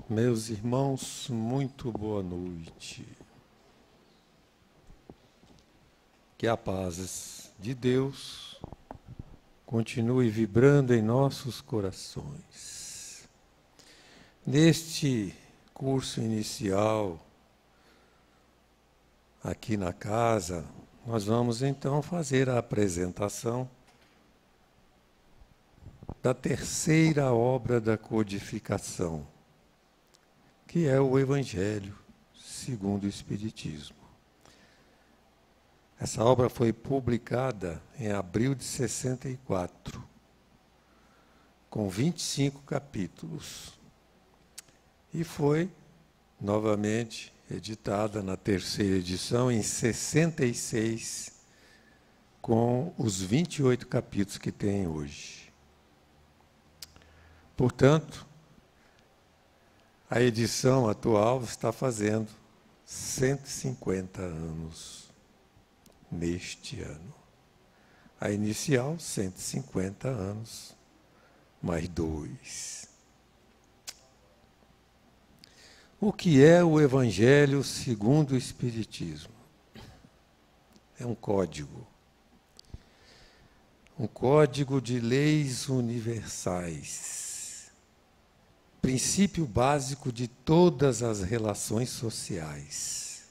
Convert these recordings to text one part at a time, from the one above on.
Meus irmãos, muito boa noite. Que a paz de Deus continue vibrando em nossos corações. Neste curso inicial, aqui na casa, nós vamos então fazer a apresentação da terceira obra da codificação, que é o Evangelho segundo o Espiritismo. Essa obra foi publicada em abril de 64, com 25 capítulos, e foi novamente editada na terceira edição em 66, com os 28 capítulos que tem hoje. Portanto, a edição atual está fazendo 150 anos neste ano. A inicial, 150 anos, mais 2. O que é o Evangelho segundo o Espiritismo? É um código de leis universais, princípio básico de todas as relações sociais.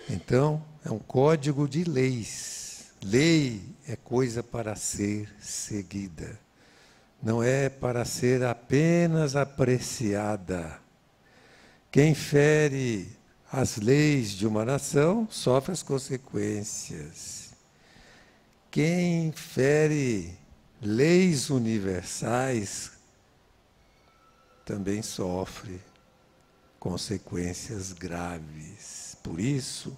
Então, é um código de leis. Lei é coisa para ser seguida, não é para ser apenas apreciada. Quem fere as leis de uma nação sofre as consequências. Quem fere leis universais também sofre consequências graves. Por isso,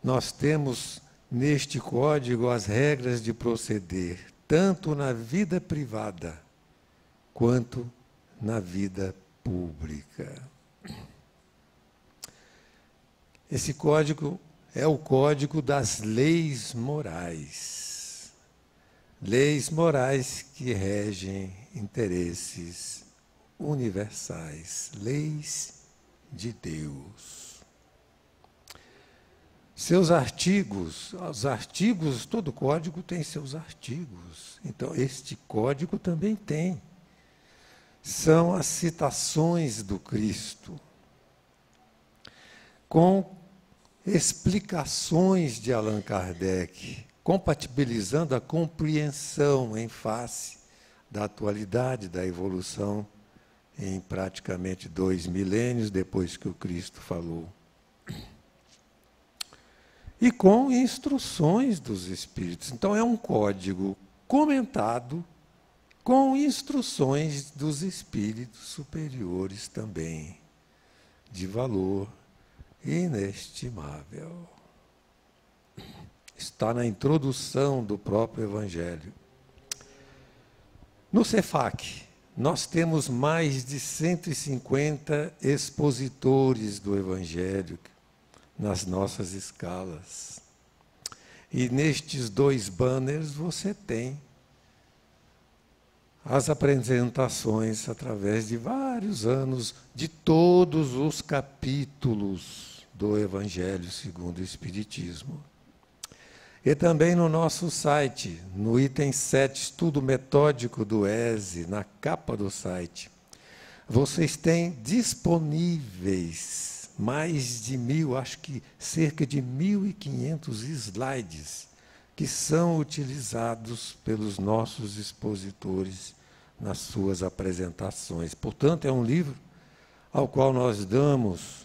nós temos neste código as regras de proceder, tanto na vida privada quanto na vida pública. Esse código é o código das leis morais. Leis morais que regem interesses universais, leis de Deus. Seus artigos, todo código tem seus artigos. Então, este código também tem. São as citações do Cristo, com explicações de Allan Kardec, compatibilizando a compreensão em face da atualidade, da evolução, em praticamente 2 milênios depois que o Cristo falou. E com instruções dos Espíritos. Então, é um código comentado com instruções dos Espíritos superiores também, de valor inestimável. Está na introdução do próprio Evangelho. No CEFAC, nós temos mais de 150 expositores do Evangelho nas nossas escalas. E nestes 2 banners você tem as apresentações através de vários anos de todos os capítulos do Evangelho segundo o Espiritismo. E também no nosso site, no item 7, estudo metódico do ESE, na capa do site, vocês têm disponíveis mais de 1.000, acho que cerca de 1.500 slides, que são utilizados pelos nossos expositores nas suas apresentações. Portanto, é um livro ao qual nós damos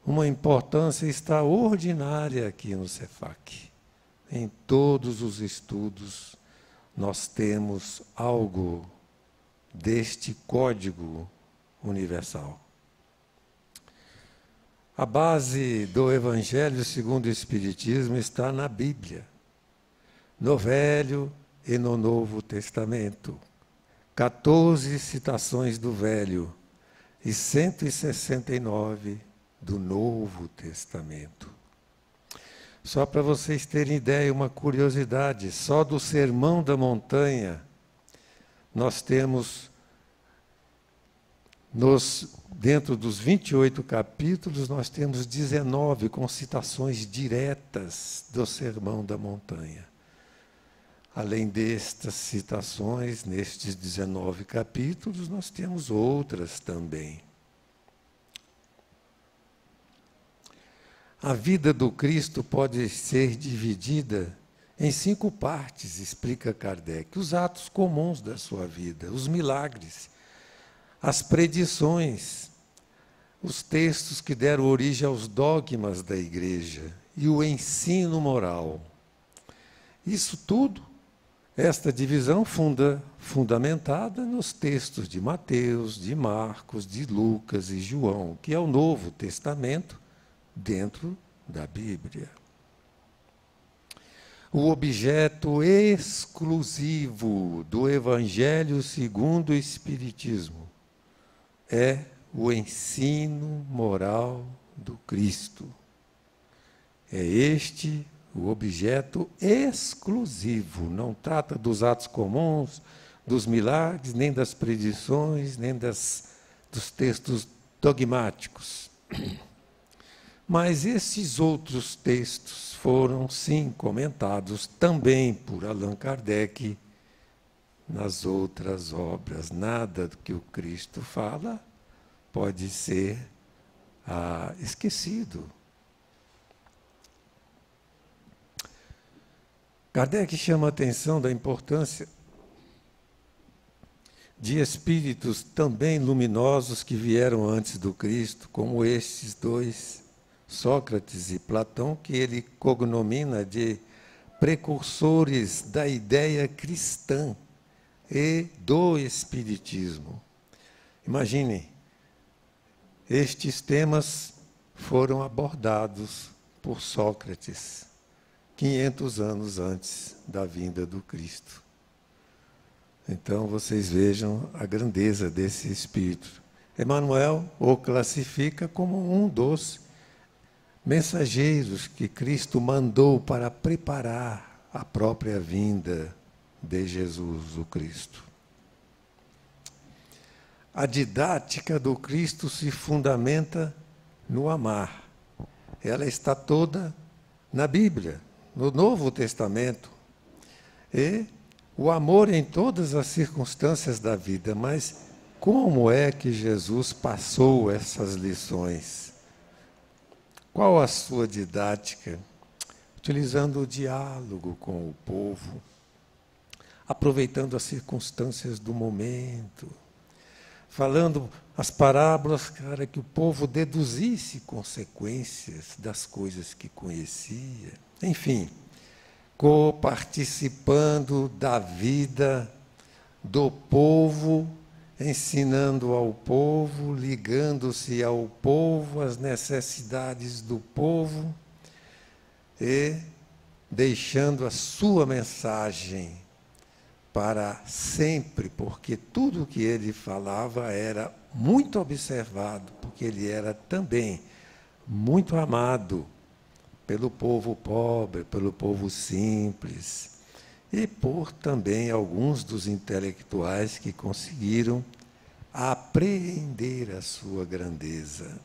uma importância extraordinária aqui no CEFAC. Em todos os estudos, nós temos algo deste código universal. A base do Evangelho segundo o Espiritismo está na Bíblia, no Velho e no Novo Testamento. 14 citações do Velho e 169 do Novo Testamento. Só para vocês terem ideia, uma curiosidade, só do Sermão da Montanha, nós temos Dentro dos 28 capítulos, nós temos 19 com citações diretas do Sermão da Montanha. Além destas citações, nestes 19 capítulos, nós temos outras também. A vida do Cristo pode ser dividida em 5 partes, explica Kardec. Os atos comuns da sua vida, os milagres, as predições, os textos que deram origem aos dogmas da Igreja e o ensino moral. Isso tudo, esta divisão fundamentada nos textos de Mateus, de Marcos, de Lucas e João, que é o Novo Testamento dentro da Bíblia. O objeto exclusivo do Evangelho segundo o Espiritismo é o ensino moral do Cristo. É este o objeto exclusivo. Não trata dos atos comuns, dos milagres, nem das predições, nem dos textos dogmáticos. Mas esses outros textos foram, sim, comentados também por Allan Kardec nas outras obras. Nada do que o Cristo fala pode ser esquecido. Kardec chama a atenção da importância de espíritos também luminosos que vieram antes do Cristo, como estes dois, Sócrates e Platão, que ele cognomina de precursores da ideia cristã e do espiritismo. Imaginem, estes temas foram abordados por Sócrates 500 anos antes da vinda do Cristo. Então, vocês vejam a grandeza desse espírito. Emmanuel o classifica como um dos mensageiros que Cristo mandou para preparar a própria vinda de Jesus, o Cristo. A didática do Cristo se fundamenta no amar. Ela está toda na Bíblia, no Novo Testamento. E o amor em todas as circunstâncias da vida. Mas como é que Jesus passou essas lições? Qual a sua didática? Utilizando o diálogo com o povo, aproveitando as circunstâncias do momento, falando as parábolas para que o povo deduzisse consequências das coisas que conhecia. Enfim, coparticipando da vida do povo, ensinando ao povo, ligando-se ao povo, às necessidades do povo e deixando a sua mensagem para sempre, porque tudo o que ele falava era muito observado, porque ele era também muito amado pelo povo pobre, pelo povo simples, e por também alguns dos intelectuais que conseguiram apreender a sua grandeza.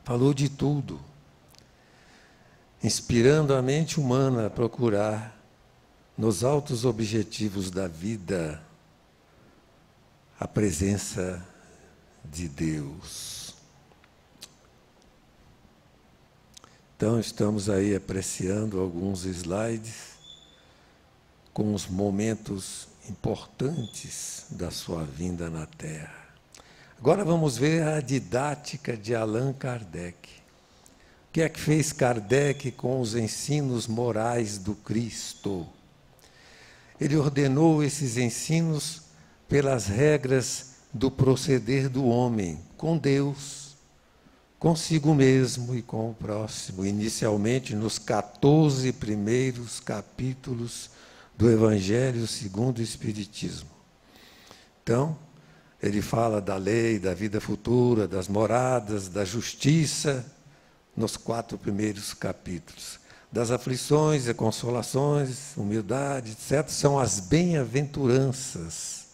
Falou de tudo, inspirando a mente humana a procurar, nos altos objetivos da vida, a presença de Deus. Então, estamos aí apreciando alguns slides com os momentos importantes da sua vinda na Terra. Agora vamos ver a didática de Allan Kardec. O que é que fez Kardec com os ensinos morais do Cristo? Ele ordenou esses ensinos pelas regras do proceder do homem, com Deus, consigo mesmo e com o próximo, inicialmente nos 14 primeiros capítulos do Evangelho segundo o Espiritismo. Então, ele fala da lei, da vida futura, das moradas, da justiça, nos 4 primeiros capítulos. Das aflições e consolações, humildade, etc., são as bem-aventuranças.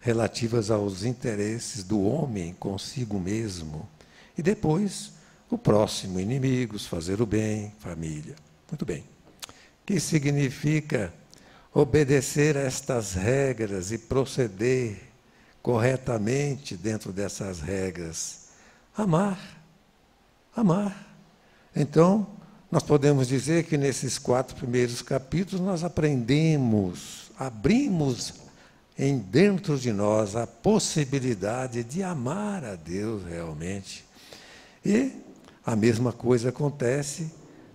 relativas aos interesses do homem consigo mesmo. E depois, o próximo, inimigos, fazer o bem, família. Muito bem. O que significa obedecer a estas regras e proceder corretamente dentro dessas regras? Amar. Amar. Então, nós podemos dizer que nesses 4 primeiros capítulos nós aprendemos, abrimos dentro de nós a possibilidade de amar a Deus realmente. E a mesma coisa acontece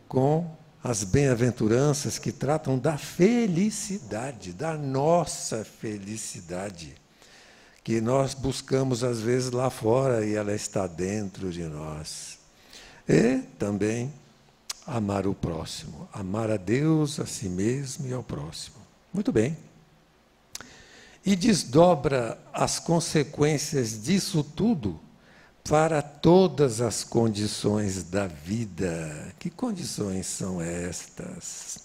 com as bem-aventuranças que tratam da felicidade, da nossa felicidade, que nós buscamos às vezes lá fora e ela está dentro de nós. E também amar o próximo, amar a Deus, a si mesmo e ao próximo. Muito bem. E desdobra as consequências disso tudo para todas as condições da vida. Que condições são estas?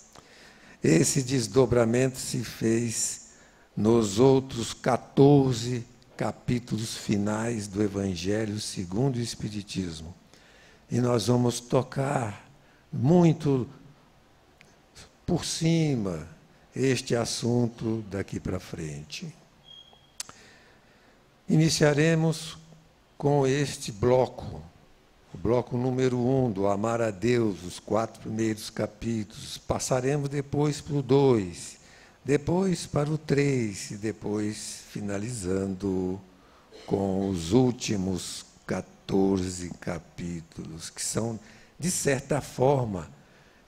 Esse desdobramento se fez nos outros 14 capítulos finais do Evangelho segundo o Espiritismo. E nós vamos tocar muito por cima este assunto daqui para frente. Iniciaremos com este bloco, o bloco número 1, do Amar a Deus, os 4 primeiros capítulos. Passaremos depois para o 2, depois para o 3, e depois finalizando com os últimos 14 capítulos, que são, de certa forma,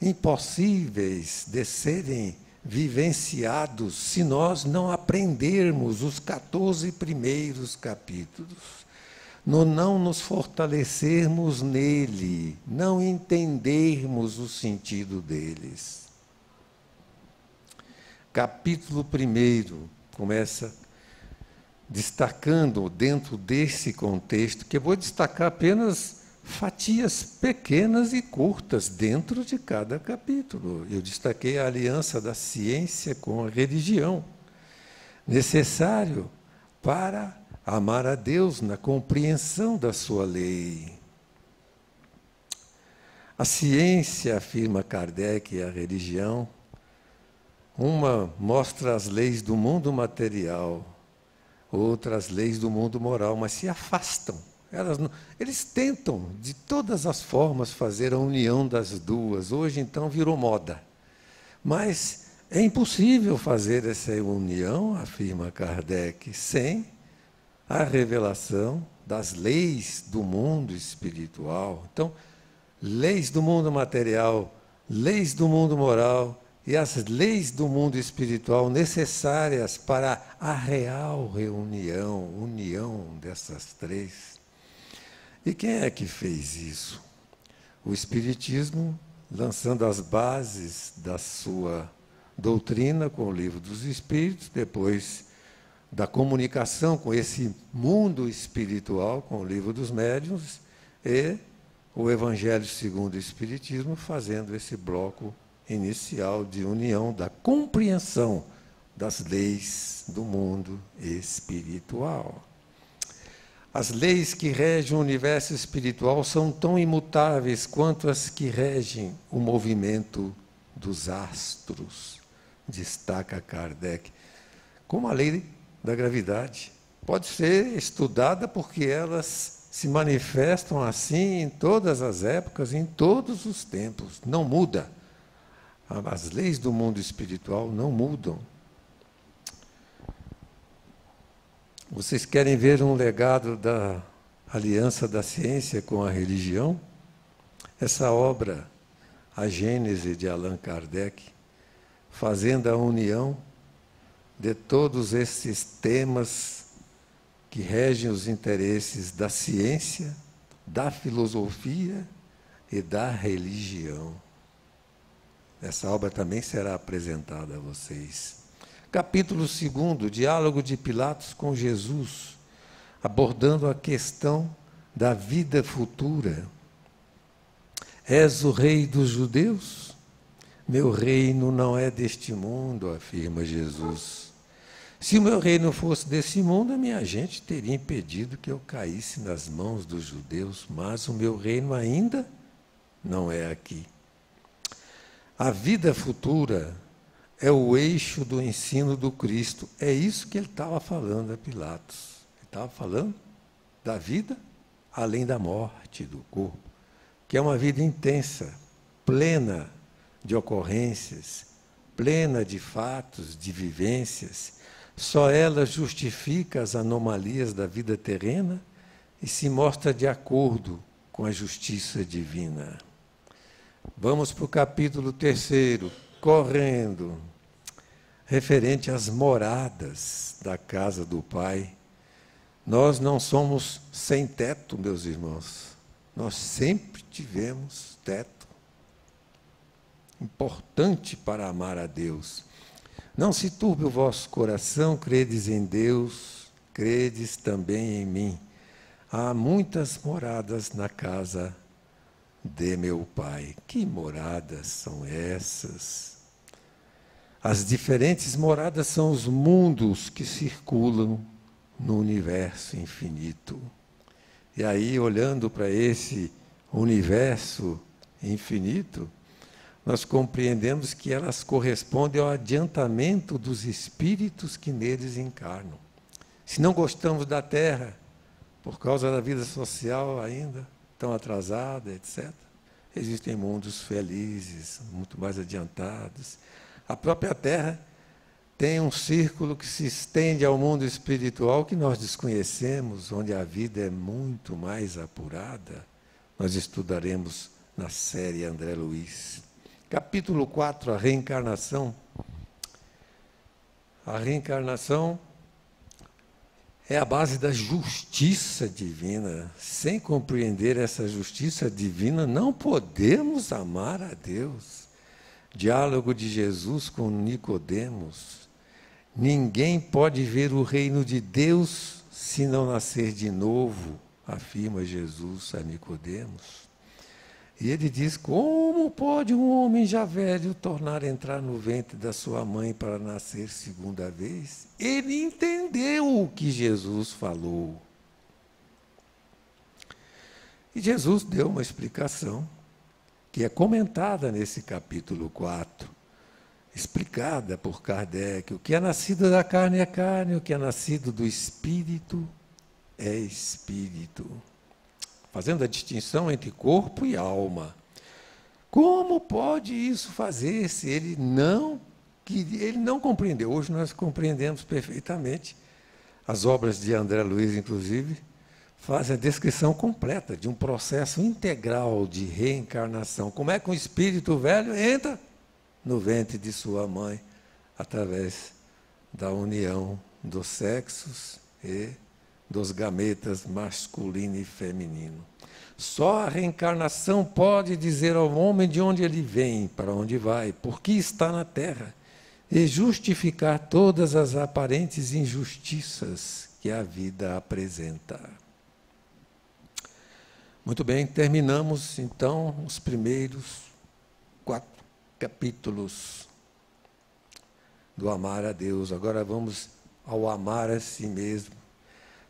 impossíveis de serem vivenciados se nós não aprendermos os 14 primeiros capítulos. Não nos fortalecermos nele, não entendermos o sentido deles. Capítulo 1 começa destacando dentro desse contexto, que eu vou destacar apenas fatias pequenas e curtas dentro de cada capítulo. Eu destaquei a aliança da ciência com a religião, necessário para amar a Deus na compreensão da sua lei. A ciência, afirma Kardec, e a religião, uma mostra as leis do mundo material, outra as leis do mundo moral, mas se afastam. Eles tentam, de todas as formas, fazer a união das duas. Hoje, então, virou moda. Mas é impossível fazer essa união, afirma Kardec, sem a revelação das leis do mundo espiritual. Então, leis do mundo material, leis do mundo moral e as leis do mundo espiritual necessárias para a real união dessas três. E quem é que fez isso? O Espiritismo, lançando as bases da sua doutrina com o Livro dos Espíritos, depois da comunicação com esse mundo espiritual, com o Livro dos Médiuns, e o Evangelho segundo o Espiritismo, fazendo esse bloco inicial de união da compreensão das leis do mundo espiritual. As leis que regem o universo espiritual são tão imutáveis quanto as que regem o movimento dos astros, destaca Kardec, como a lei da gravidade. Pode ser estudada porque elas se manifestam assim em todas as épocas, em todos os tempos. Não muda. As leis do mundo espiritual não mudam. Vocês querem ver um legado da aliança da ciência com a religião? Essa obra, A Gênese, de Allan Kardec, fazendo a união de todos esses temas que regem os interesses da ciência, da filosofia e da religião. Essa obra também será apresentada a vocês. Capítulo 2, Diálogo de Pilatos com Jesus, abordando a questão da vida futura. És o rei dos judeus? Meu reino não é deste mundo, afirma Jesus. Se o meu reino fosse desse mundo, a minha gente teria impedido que eu caísse nas mãos dos judeus, mas o meu reino ainda não é aqui. A vida futura é o eixo do ensino do Cristo. É isso que ele estava falando a Pilatos. Ele estava falando da vida além da morte do corpo, que é uma vida intensa, plena de ocorrências, plena de fatos, de vivências. Só ela justifica as anomalias da vida terrena e se mostra de acordo com a justiça divina. Vamos para o capítulo 3, correndo, referente às moradas da casa do Pai. Nós não somos sem teto, meus irmãos. Nós sempre tivemos teto. Importante para amar a Deus. Não se turbe o vosso coração, credes em Deus, credes também em mim. Há muitas moradas na casa de meu Pai. Que moradas são essas? As diferentes moradas são os mundos que circulam no universo infinito. E aí, olhando para esse universo infinito, nós compreendemos que elas correspondem ao adiantamento dos espíritos que neles encarnam. Se não gostamos da Terra, por causa da vida social ainda tão atrasada, etc., existem mundos felizes, muito mais adiantados. A própria Terra tem um círculo que se estende ao mundo espiritual que nós desconhecemos, onde a vida é muito mais apurada. Nós estudaremos na série André Luiz. Capítulo 4, a reencarnação. A reencarnação é a base da justiça divina. Sem compreender essa justiça divina, não podemos amar a Deus. Diálogo de Jesus com Nicodemos. Ninguém pode ver o reino de Deus se não nascer de novo, afirma Jesus a Nicodemos. E ele diz: como pode um homem já velho tornar a entrar no ventre da sua mãe para nascer segunda vez? Ele entendeu o que Jesus falou. E Jesus deu uma explicação que é comentada nesse capítulo 4, explicada por Kardec. O que é nascido da carne é carne, o que é nascido do espírito é espírito. Fazendo a distinção entre corpo e alma. Como pode isso fazer se ele não compreendeu? Hoje nós compreendemos perfeitamente. As obras de André Luiz, inclusive, fazem a descrição completa de um processo integral de reencarnação. Como é que um espírito velho entra no ventre de sua mãe através da união dos sexos e dos gametas masculino e feminino. Só a reencarnação pode dizer ao homem de onde ele vem, para onde vai, por que está na Terra, e justificar todas as aparentes injustiças que a vida apresenta. Muito bem, terminamos então os primeiros 4 capítulos do amar a Deus. Agora vamos ao amar a si mesmo.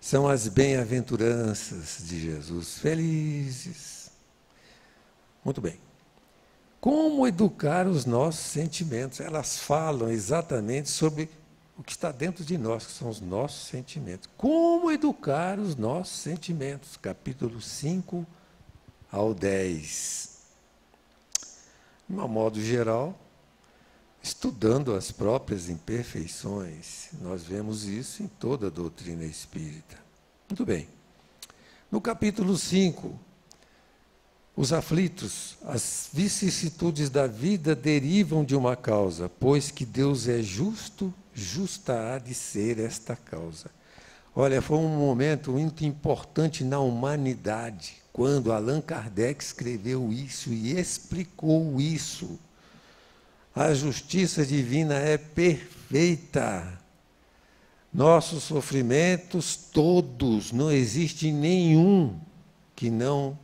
São as bem-aventuranças de Jesus, felizes. Muito bem. Como educar os nossos sentimentos? Elas falam exatamente sobre o que está dentro de nós, que são os nossos sentimentos. Como educar os nossos sentimentos? Capítulo 5 ao 10. De um modo geral, estudando as próprias imperfeições, nós vemos isso em toda a doutrina espírita. Muito bem. No capítulo 5, os aflitos, as vicissitudes da vida derivam de uma causa, pois que Deus é justo, justa há de ser esta causa. Olha, foi um momento muito importante na humanidade, quando Allan Kardec escreveu isso e explicou isso. A justiça divina é perfeita. Nossos sofrimentos todos, não existe nenhum que não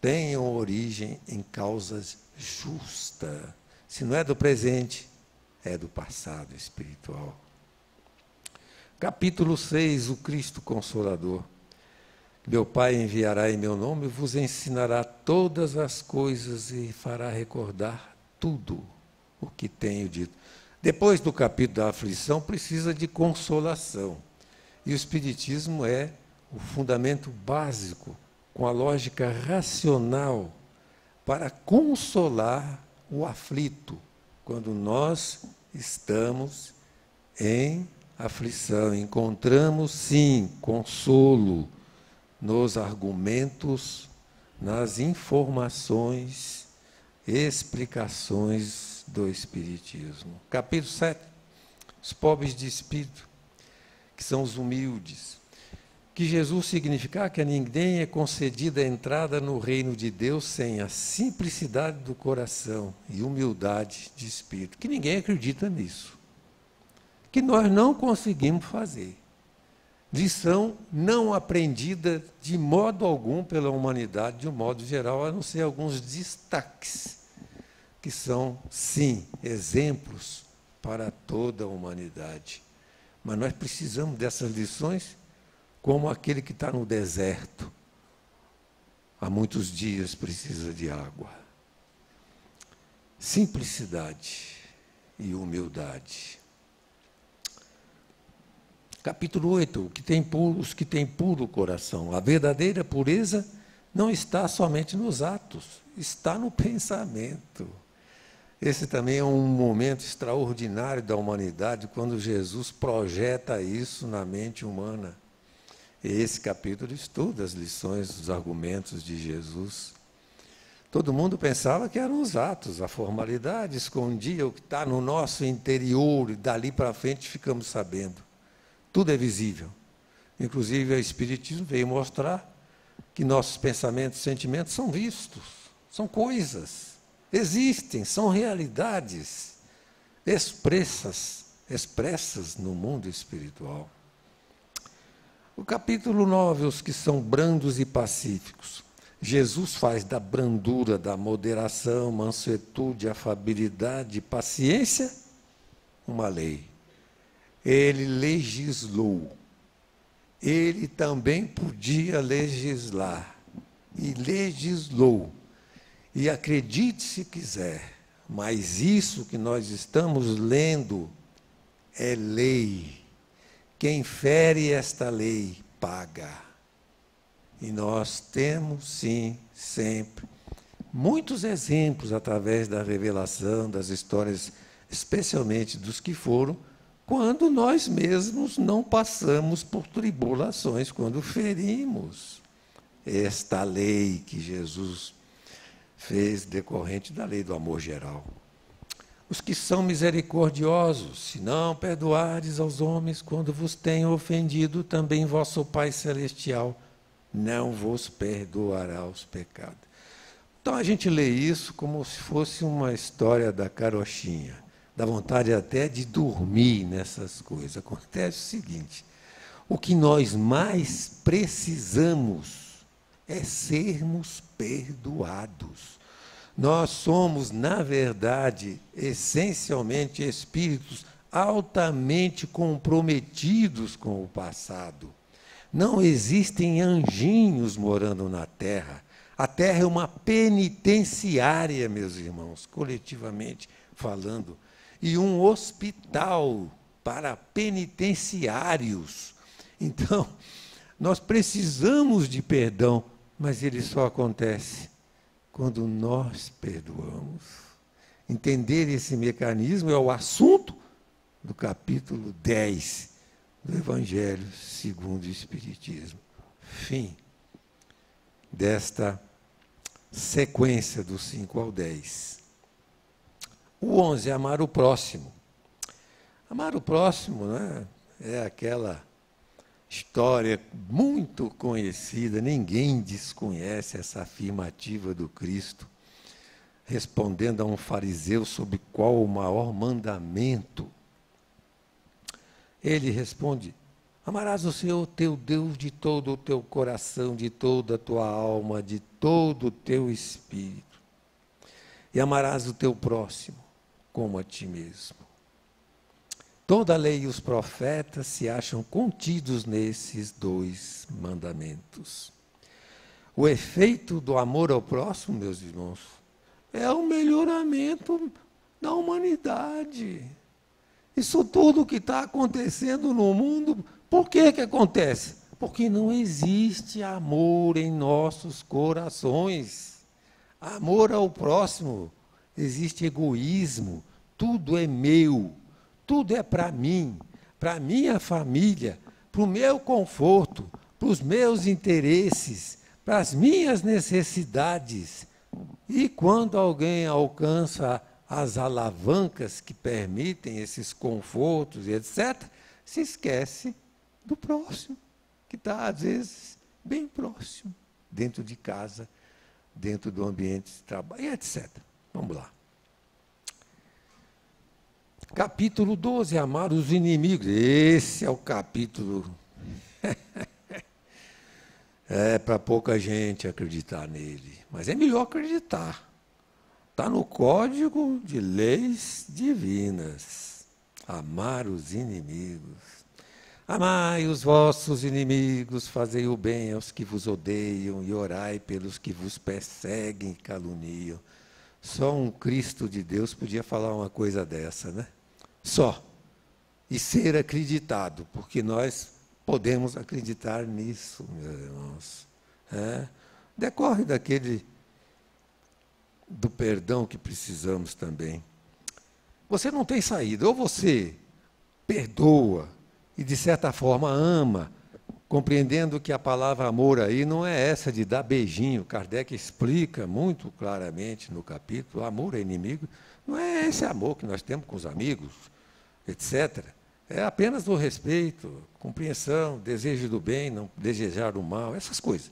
tenham origem em causas justas. Se não é do presente, é do passado espiritual. Capítulo 6, o Cristo Consolador. Meu Pai enviará em meu nome e vos ensinará todas as coisas e fará recordar tudo o que tenho dito. Depois do capítulo da aflição, precisa de consolação. E o Espiritismo é o fundamento básico, com a lógica racional, para consolar o aflito, quando nós estamos em aflição. Encontramos, sim, consolo nos argumentos, nas informações, explicações do Espiritismo. Capítulo 7, os pobres de espírito, que são os humildes. Que Jesus significar que a ninguém é concedida a entrada no reino de Deus sem a simplicidade do coração e humildade de espírito. Que ninguém acredita nisso. Que nós não conseguimos fazer. Lição não aprendida de modo algum pela humanidade, de um modo geral, a não ser alguns destaques, que são, sim, exemplos para toda a humanidade. Mas nós precisamos dessas lições como aquele que está no deserto. Há muitos dias precisa de água. Simplicidade e humildade. Capítulo 8, os que têm puro coração. A verdadeira pureza não está somente nos atos, está no pensamento. Esse também é um momento extraordinário da humanidade, quando Jesus projeta isso na mente humana. E esse capítulo estuda as lições, os argumentos de Jesus. Todo mundo pensava que eram os atos, a formalidade escondia o que está no nosso interior, e dali para frente ficamos sabendo. Tudo é visível. Inclusive, o Espiritismo veio mostrar que nossos pensamentos e sentimentos são vistos, são coisas, existem, são realidades expressas no mundo espiritual. O capítulo 9, os que são brandos e pacíficos. Jesus faz da brandura, da moderação, mansuetude, afabilidade, paciência, uma lei. Ele legislou. Ele também podia legislar. E legislou. E acredite se quiser, mas isso que nós estamos lendo é lei. Quem fere esta lei, paga. E nós temos, sim, sempre, muitos exemplos através da revelação, das histórias, especialmente dos que foram, quando nós mesmos não passamos por tribulações, quando ferimos esta lei que Jesus fez decorrente da lei do amor geral. Os que são misericordiosos, se não perdoardes aos homens quando vos tenham ofendido, também vosso Pai Celestial não vos perdoará os pecados. Então a gente lê isso como se fosse uma história da carochinha. Dá vontade até de dormir nessas coisas. Acontece o seguinte, o que nós mais precisamos é sermos perdoados. Nós somos, na verdade, essencialmente espíritos altamente comprometidos com o passado. Não existem anjinhos morando na Terra. A Terra é uma penitenciária, meus irmãos, coletivamente falando, e um hospital para penitenciários. Então, nós precisamos de perdão, mas ele só acontece quando nós perdoamos. Entender esse mecanismo é o assunto do capítulo 10 do Evangelho segundo o Espiritismo. Fim desta sequência do 5 ao 10. O 11, amar o próximo. Amar o próximo, né, é aquela história muito conhecida, ninguém desconhece essa afirmativa do Cristo, respondendo a um fariseu sobre qual o maior mandamento. Ele responde: amarás o Senhor teu Deus de todo o teu coração, de toda a tua alma, de todo o teu espírito. E amarás o teu próximo como a ti mesmo. Toda a lei e os profetas se acham contidos nesses dois mandamentos. O efeito do amor ao próximo, meus irmãos, é o melhoramento da humanidade. Isso tudo que está acontecendo no mundo, por que acontece? Porque não existe amor em nossos corações. Amor ao próximo, existe egoísmo, tudo é meu, tudo é para mim, para minha família, para o meu conforto, para os meus interesses, para as minhas necessidades. E quando alguém alcança as alavancas que permitem esses confortos e etc., se esquece do próximo, que está, às vezes, bem próximo, dentro de casa, dentro do ambiente de trabalho, e etc. Vamos lá. Capítulo 12, amar os inimigos. Esse é o capítulo. É para pouca gente acreditar nele, mas é melhor acreditar. Está no Código de Leis Divinas. Amar os inimigos. Amai os vossos inimigos, fazei o bem aos que vos odeiam e orai pelos que vos perseguem e caluniam. Só um Cristo de Deus podia falar uma coisa dessa, né? Só. E ser acreditado, porque nós podemos acreditar nisso, meus irmãos. Decorre do perdão que precisamos também. Você não tem saída, ou você perdoa e, de certa forma, ama, compreendendo que a palavra amor aí não é essa de dar beijinho. Kardec explica muito claramente no capítulo, amor é inimigo, não é esse amor que nós temos com os amigos, etc. É apenas o respeito, compreensão, desejo do bem, não desejar o mal, essas coisas.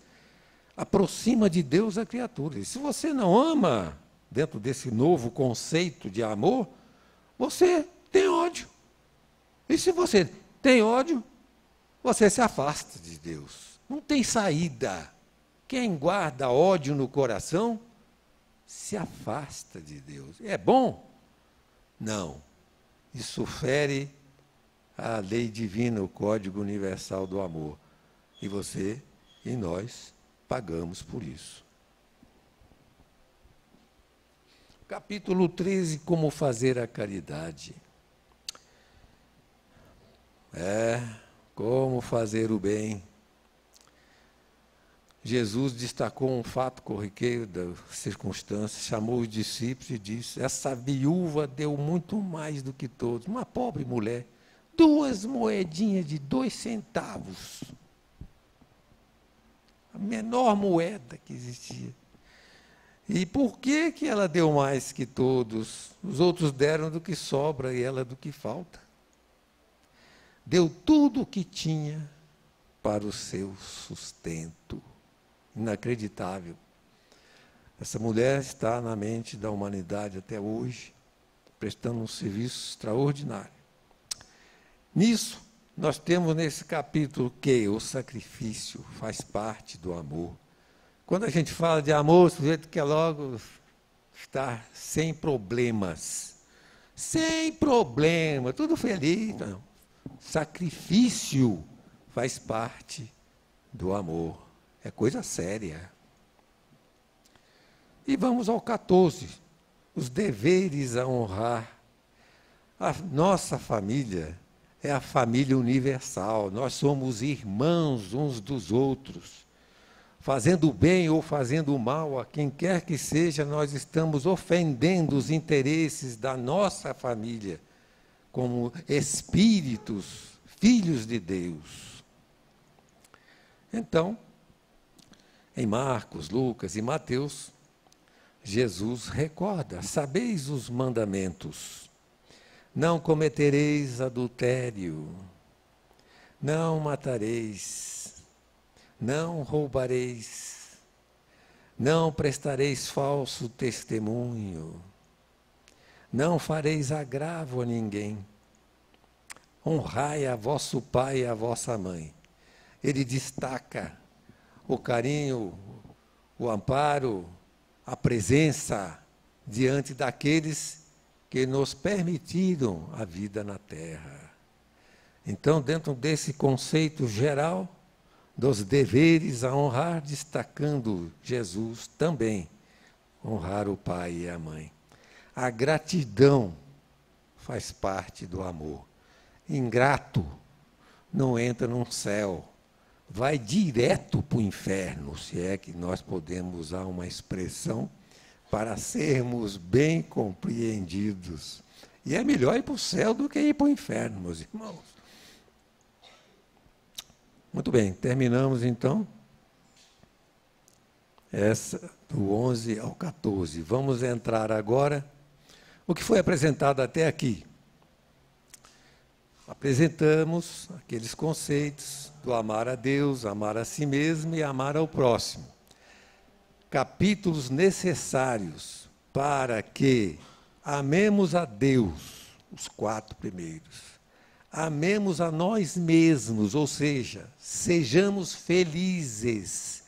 Aproxima de Deus a criatura. E se você não ama, dentro desse novo conceito de amor, você tem ódio. E se você tem ódio, você se afasta de Deus. Não tem saída. Quem guarda ódio no coração, se afasta de Deus. É bom? Não. Isso fere a lei divina, o Código Universal do Amor. E você e nós pagamos por isso. Capítulo 13, como fazer a caridade. Como fazer o bem. Jesus destacou um fato corriqueiro das circunstâncias, chamou os discípulos e disse: essa viúva deu muito mais do que todos. Uma pobre mulher, 2 moedinhas de 2 centavos. A menor moeda que existia. E por que ela deu mais que todos? Os outros deram do que sobra e ela do que falta. Deu tudo o que tinha para o seu sustento. Inacreditável. Essa mulher está na mente da humanidade até hoje, prestando um serviço extraordinário. Nisso, nós temos nesse capítulo que o sacrifício faz parte do amor. Quando a gente fala de amor, o sujeito quer logo estar sem problemas. Sem problema, tudo feliz. Não. Sacrifício faz parte do amor. É coisa séria. E vamos ao 14. Os deveres a honrar. A nossa família é a família universal. Nós somos irmãos uns dos outros. Fazendo o bem ou fazendo o mal a quem quer que seja, nós estamos ofendendo os interesses da nossa família, como espíritos, filhos de Deus. Então, em Marcos, Lucas e Mateus, Jesus recorda: sabeis os mandamentos. Não cometereis adultério, não matareis, não roubareis, não prestareis falso testemunho, não fareis agravo a ninguém, honrai a vosso pai e a vossa mãe. Ele destaca o carinho, o amparo, a presença diante daqueles que nos permitiram a vida na terra. Então, dentro desse conceito geral dos deveres a honrar, destacando Jesus também, honrar o pai e a mãe. A gratidão faz parte do amor. Ingrato não entra no céu, vai direto para o inferno, se é que nós podemos usar uma expressão para sermos bem compreendidos. E é melhor ir para o céu do que ir para o inferno, meus irmãos. Muito bem, terminamos então essa do 11 ao 14. Vamos entrar agora o que foi apresentado até aqui. Apresentamos aqueles conceitos do amar a Deus, amar a si mesmo e amar ao próximo. Capítulos necessários para que amemos a Deus, os 4 primeiros. Amemos a nós mesmos, ou seja, sejamos felizes,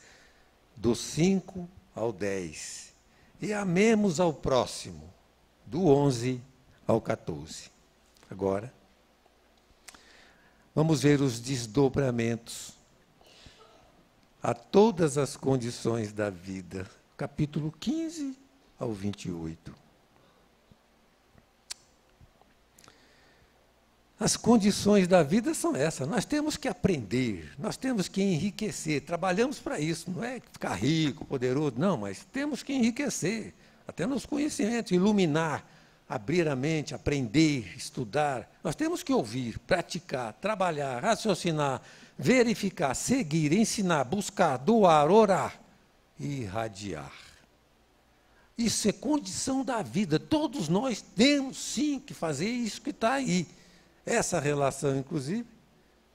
do 5 ao 10. E amemos ao próximo, do 11 ao 14. Agora, vamos ver os desdobramentos a todas as condições da vida, capítulo 15 ao 28. As condições da vida são essas, nós temos que aprender, nós temos que enriquecer, trabalhamos para isso, não é ficar rico, poderoso, não, mas temos que enriquecer, até nos conhecimentos, iluminar, abrir a mente, aprender, estudar. Nós temos que ouvir, praticar, trabalhar, raciocinar, verificar, seguir, ensinar, buscar, doar, orar e irradiar. Isso é condição da vida. Todos nós temos, sim, que fazer isso que está aí. Essa relação, inclusive,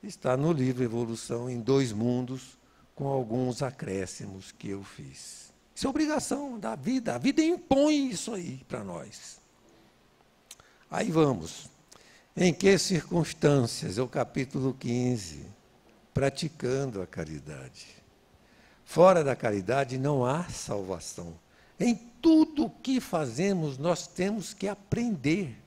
está no livro Evolução em 2 Mundos, com alguns acréscimos que eu fiz. Isso é obrigação da vida. A vida impõe isso aí para nós. Aí vamos. Em que circunstâncias? É o capítulo 15. Praticando a caridade. Fora da caridade não há salvação. Em tudo o que fazemos, nós temos que aprender.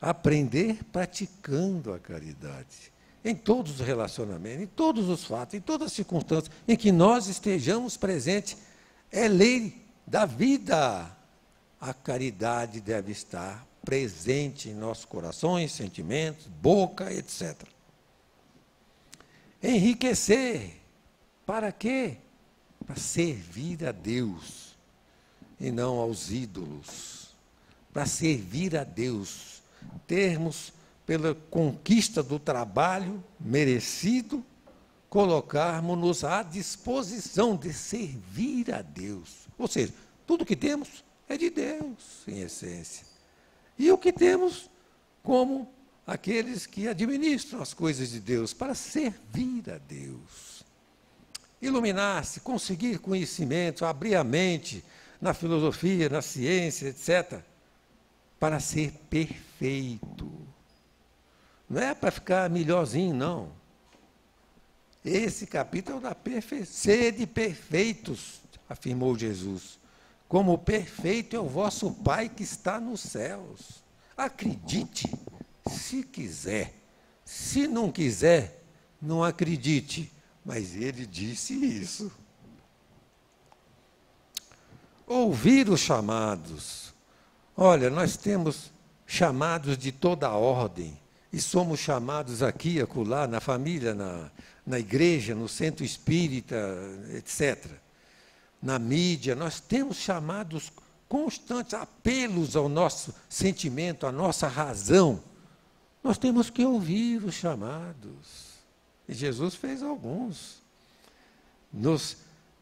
Aprender praticando a caridade. Em todos os relacionamentos, em todos os fatos, em todas as circunstâncias em que nós estejamos presentes, é lei da vida. A caridade deve estar presente em nossos corações, sentimentos, boca, etc. Enriquecer. Para quê? Para servir a Deus e não aos ídolos. Para servir a Deus. Termos, pela conquista do trabalho merecido, colocarmos-nos à disposição de servir a Deus. Ou seja, tudo que temos é de Deus, em essência. E o que temos como aqueles que administram as coisas de Deus, para servir a Deus. Iluminar-se, conseguir conhecimento, abrir a mente na filosofia, na ciência, etc., para ser perfeito. Não é para ficar melhorzinho, não. Esse capítulo é da perfeição. Sede perfeitos, afirmou Jesus. Como perfeito é o vosso Pai que está nos céus. Acredite, se quiser. Se não quiser, não acredite. Mas ele disse isso. Ouvir os chamados. Olha, nós temos chamados de toda a ordem, e somos chamados aqui e acolá, na família, na igreja, no centro espírita, etc. Na mídia, nós temos chamados constantes, apelos ao nosso sentimento, à nossa razão. Nós temos que ouvir os chamados. E Jesus fez alguns, nos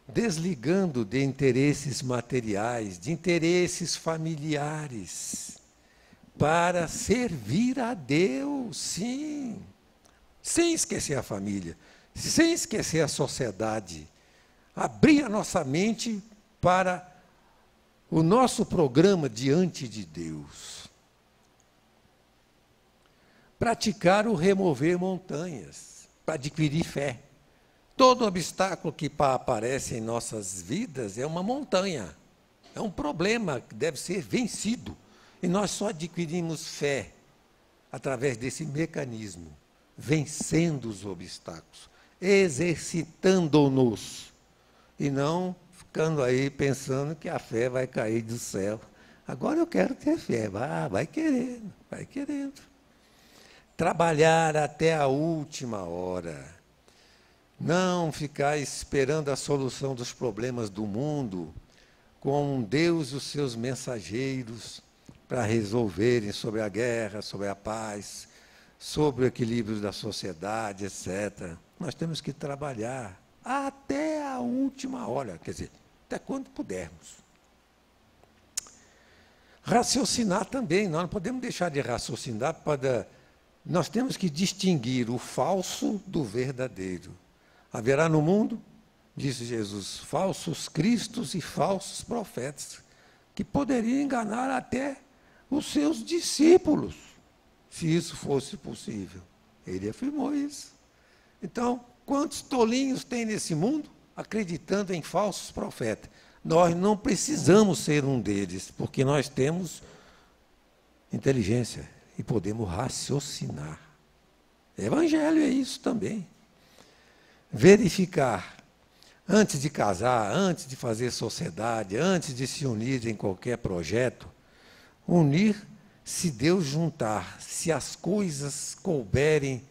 desligando de interesses materiais, de interesses familiares, para servir a Deus, sim, sem esquecer a família, sem esquecer a sociedade, abrir a nossa mente para o nosso programa diante de Deus. Praticar o remover montanhas, para adquirir fé. Todo obstáculo que aparece em nossas vidas é uma montanha, é um problema que deve ser vencido. E nós só adquirimos fé através desse mecanismo vencendo os obstáculos, exercitando-nos, e não ficando aí pensando que a fé vai cair do céu. Agora eu quero ter fé. Vai querendo, vai querendo. Trabalhar até a última hora. Não ficar esperando a solução dos problemas do mundo com Deus e os seus mensageiros para resolverem sobre a guerra, sobre a paz, sobre o equilíbrio da sociedade, etc. Nós temos que trabalhar até a última hora, quer dizer, até quando pudermos. Raciocinar também, nós não podemos deixar de raciocinar, nós temos que distinguir o falso do verdadeiro. Haverá no mundo, disse Jesus, falsos cristos e falsos profetas, que poderiam enganar até os seus discípulos, se isso fosse possível. Ele afirmou isso. Então, quantos tolinhos tem nesse mundo acreditando em falsos profetas? Nós não precisamos ser um deles, porque nós temos inteligência e podemos raciocinar. Evangelho é isso também. Verificar, antes de casar, antes de fazer sociedade, antes de se unir em qualquer projeto, unir se Deus juntar, se as coisas couberem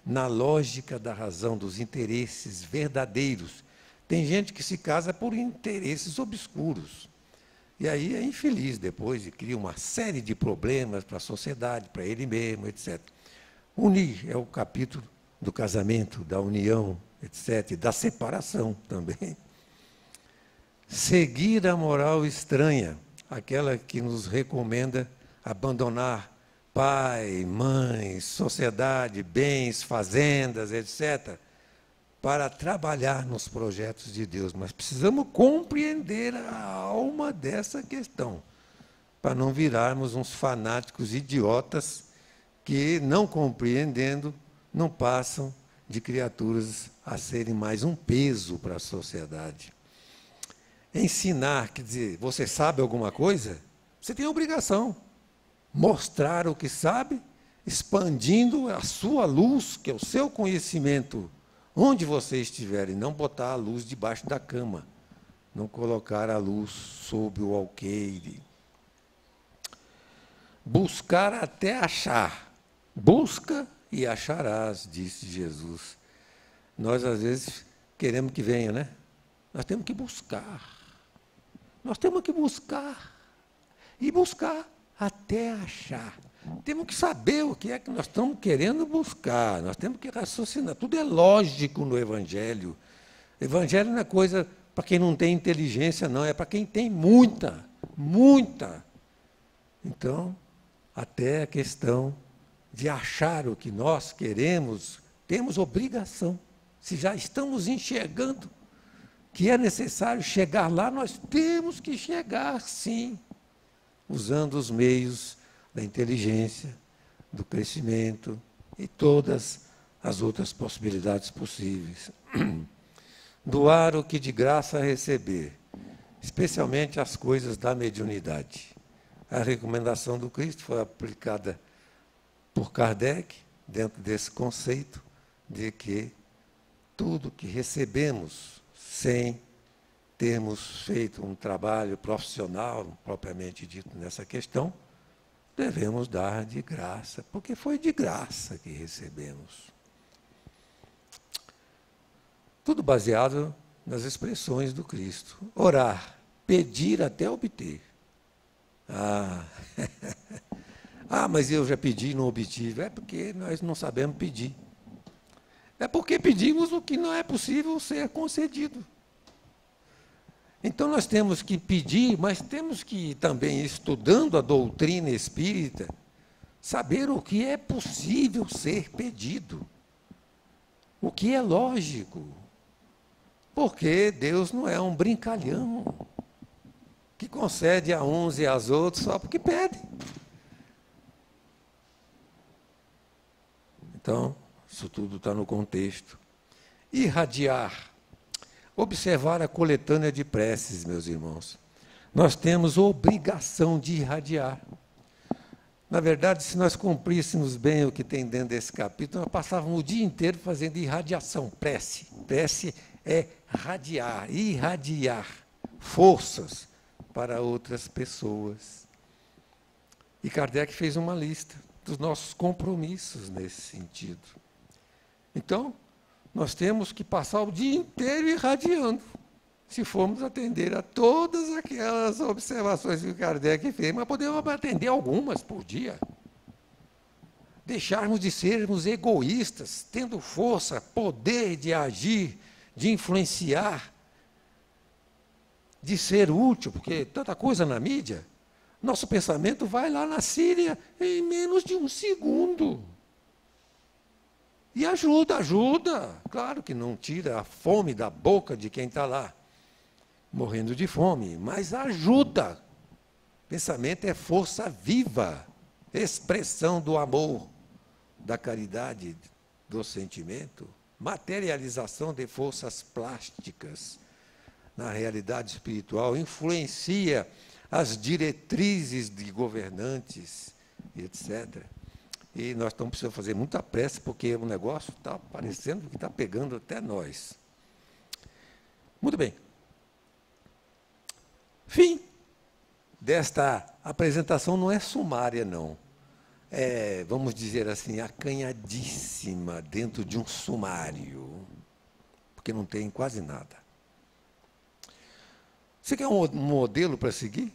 na lógica da razão, dos interesses verdadeiros. Tem gente que se casa por interesses obscuros. E aí é infeliz depois e cria uma série de problemas para a sociedade, para ele mesmo, etc. Unir é o capítulo do casamento, da união, etc., e da separação também. Seguir a moral estranha, aquela que nos recomenda abandonar pai, mãe, sociedade, bens, fazendas, etc., para trabalhar nos projetos de Deus. Mas precisamos compreender a alma dessa questão, para não virarmos uns fanáticos idiotas que, não compreendendo, não passam de criaturas a serem mais um peso para a sociedade. Ensinar, quer dizer, você sabe alguma coisa? Você tem a obrigação. Mostrar o que sabe, expandindo a sua luz, que é o seu conhecimento, onde você estiver, e não botar a luz debaixo da cama, não colocar a luz sob o alqueire. Buscar até achar. Busca e acharás, disse Jesus. Nós, às vezes, queremos que venha, né? Nós temos que buscar. Nós temos que buscar. E buscar até achar. Temos que saber o que é que nós estamos querendo buscar. Nós temos que raciocinar. Tudo é lógico no Evangelho. Evangelho não é coisa para quem não tem inteligência, não. É para quem tem muita, muita. Então, até a questão de achar o que nós queremos, temos obrigação. Se já estamos enxergando que é necessário chegar lá, nós temos que chegar, sim, usando os meios da inteligência, do crescimento e todas as outras possibilidades possíveis. Doar o que de graça receber, especialmente as coisas da mediunidade. A recomendação do Cristo foi aplicada por Kardec, dentro desse conceito de que tudo que recebemos sem termos feito um trabalho profissional, propriamente dito nessa questão, devemos dar de graça, porque foi de graça que recebemos. Tudo baseado nas expressões do Cristo. Orar, pedir até obter. Mas eu já pedi e não obtive. É porque nós não sabemos pedir. É porque pedimos o que não é possível ser concedido. Então, nós temos que pedir, mas temos que também, estudando a doutrina espírita, saber o que é possível ser pedido, o que é lógico. Porque Deus não é um brincalhão que concede a uns e aos outros só porque pede. Então, isso tudo está no contexto. Irradiar. Observar a coletânea de preces, meus irmãos. Nós temos obrigação de irradiar. Na verdade, se nós cumpríssemos bem o que tem dentro desse capítulo, nós passávamos o dia inteiro fazendo irradiação, prece. Prece é radiar, irradiar forças para outras pessoas. E Kardec fez uma lista dos nossos compromissos nesse sentido. Então, nós temos que passar o dia inteiro irradiando, se formos atender a todas aquelas observações que Kardec fez, mas podemos atender algumas por dia. Deixarmos de sermos egoístas, tendo força, poder de agir, de influenciar, de ser útil, porque tanta coisa na mídia, nosso pensamento vai lá na Síria em menos de um segundo. E ajuda. Claro que não tira a fome da boca de quem está lá, morrendo de fome, mas ajuda. Pensamento é força viva, expressão do amor, da caridade, do sentimento, materialização de forças plásticas na realidade espiritual, influencia as diretrizes de governantes, etc. E nós estamos precisando fazer muita pressa, porque o negócio está parecendo que está pegando até nós. Muito bem. Fim desta apresentação não é sumária, não. É, vamos dizer assim, acanhadíssima dentro de um sumário, porque não tem quase nada. Você quer um modelo para seguir?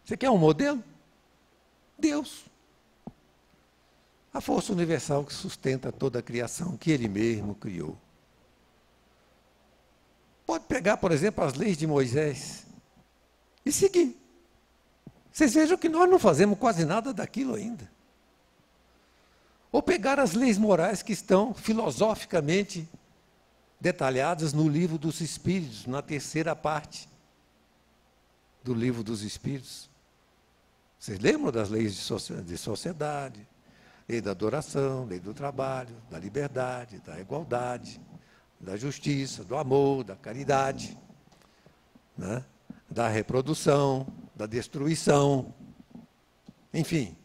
Você quer um modelo? Deus. A força universal que sustenta toda a criação, que Ele mesmo criou. Pode pegar, por exemplo, as leis de Moisés e seguir. Vocês vejam que nós não fazemos quase nada daquilo ainda. Ou pegar as leis morais que estão filosoficamente detalhadas no Livro dos Espíritos, na terceira parte do Livro dos Espíritos. Vocês lembram das leis de sociedade, lei da adoração, lei do trabalho, da liberdade, da igualdade, da justiça, do amor, da caridade, né? Da reprodução, da destruição, enfim.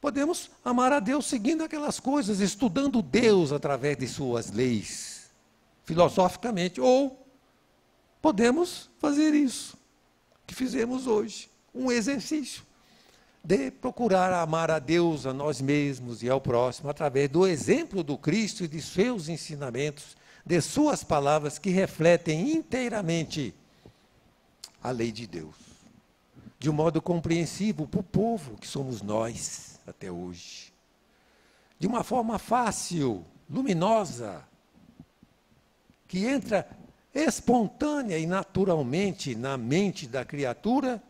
Podemos amar a Deus seguindo aquelas coisas, estudando Deus através de suas leis, filosoficamente, ou podemos fazer isso que fizemos hoje, um exercício de procurar amar a Deus, a nós mesmos e ao próximo, através do exemplo do Cristo e de seus ensinamentos, de suas palavras que refletem inteiramente a lei de Deus, de um modo compreensivo para o povo que somos nós até hoje, de uma forma fácil, luminosa, que entra espontânea e naturalmente na mente da criatura,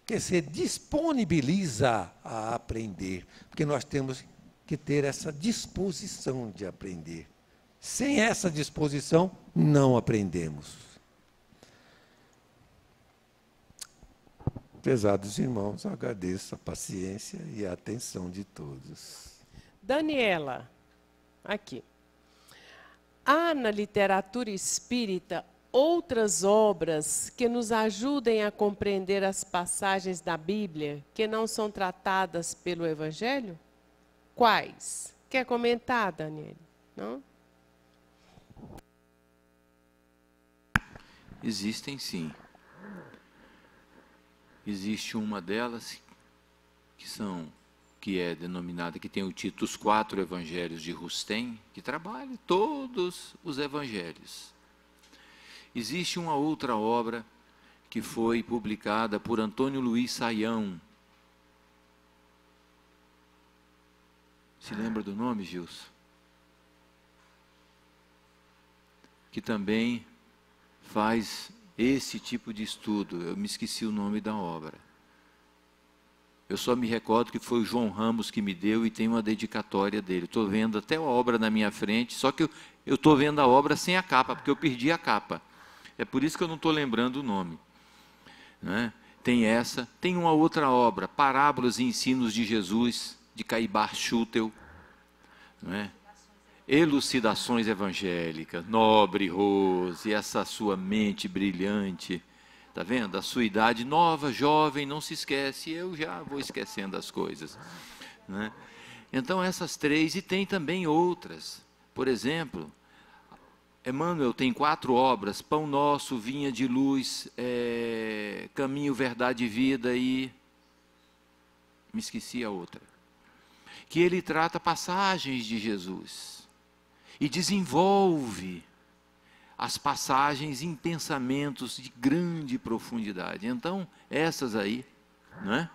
que se disponibiliza a aprender, porque nós temos que ter essa disposição de aprender. Sem essa disposição, não aprendemos. Prezados irmãos, agradeço a paciência e a atenção de todos. Daniela, aqui. Há na literatura espírita outras obras que nos ajudem a compreender as passagens da Bíblia que não são tratadas pelo Evangelho? Quais? Quer comentar, Daniela? Não? Existem, sim. Existe uma delas que é denominada, que tem o título Os Quatro Evangelhos de Rustem, que trabalha todos os evangelhos. Existe uma outra obra que foi publicada por Antônio Luiz Saião. Se lembra do nome, Gilson? Que também faz esse tipo de estudo. Eu me esqueci o nome da obra. Eu só me recordo que foi o João Ramos que me deu e tem uma dedicatória dele. Estou vendo até a obra na minha frente, só que eu estou vendo a obra sem a capa, porque eu perdi a capa. É por isso que eu não estou lembrando o nome. Né? Tem essa, tem uma outra obra, Parábolas e Ensinos de Jesus, de Caibar Schutel. Né? Elucidações Evangélicas, Nobre Rose, essa sua mente brilhante, Está vendo? A sua idade nova, jovem, não se esquece. Eu já vou esquecendo as coisas, né? Então, essas 3, e tem também outras. Por exemplo, Emmanuel tem 4 obras: Pão Nosso, Vinha de Luz, Caminho, Verdade e Vida, e me esqueci a outra. Que ele trata passagens de Jesus e desenvolve as passagens em pensamentos de grande profundidade. Então, essas aí, não é?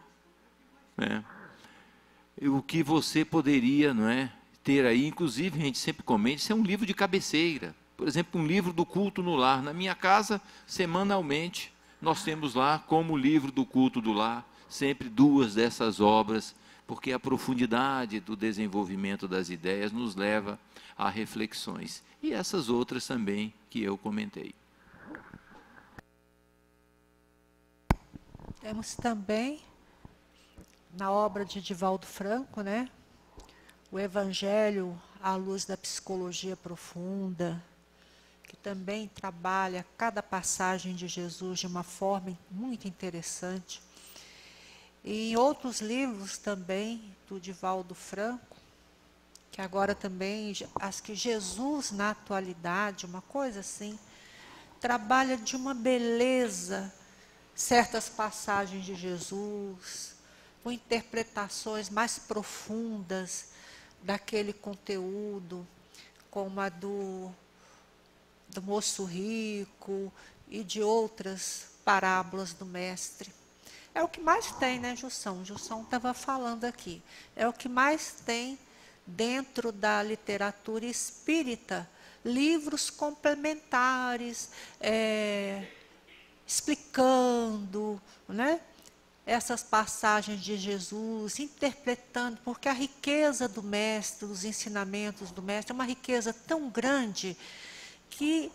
O que você poderia, não é, ter aí, inclusive, a gente sempre comenta, isso é um livro de cabeceira. Por exemplo, um livro do culto no lar. Na minha casa, semanalmente, nós temos lá, como livro do culto do lar, sempre 2 dessas obras, porque a profundidade do desenvolvimento das ideias nos leva a reflexões. E essas outras também que eu comentei. Temos também, na obra de Divaldo Franco, né, o Evangelho à Luz da Psicologia Profunda, que também trabalha cada passagem de Jesus de uma forma muito interessante. E em outros livros também, do Divaldo Franco, que agora também, as que Jesus na atualidade, uma coisa assim, trabalha de uma beleza certas passagens de Jesus, com interpretações mais profundas daquele conteúdo, como a do moço rico e de outras parábolas do mestre. É o que mais tem, né, Jussão? Jussão estava falando aqui. É o que mais tem dentro da literatura espírita, livros complementares, explicando, né, essas passagens de Jesus, interpretando, porque a riqueza do mestre, dos ensinamentos do mestre, é uma riqueza tão grande que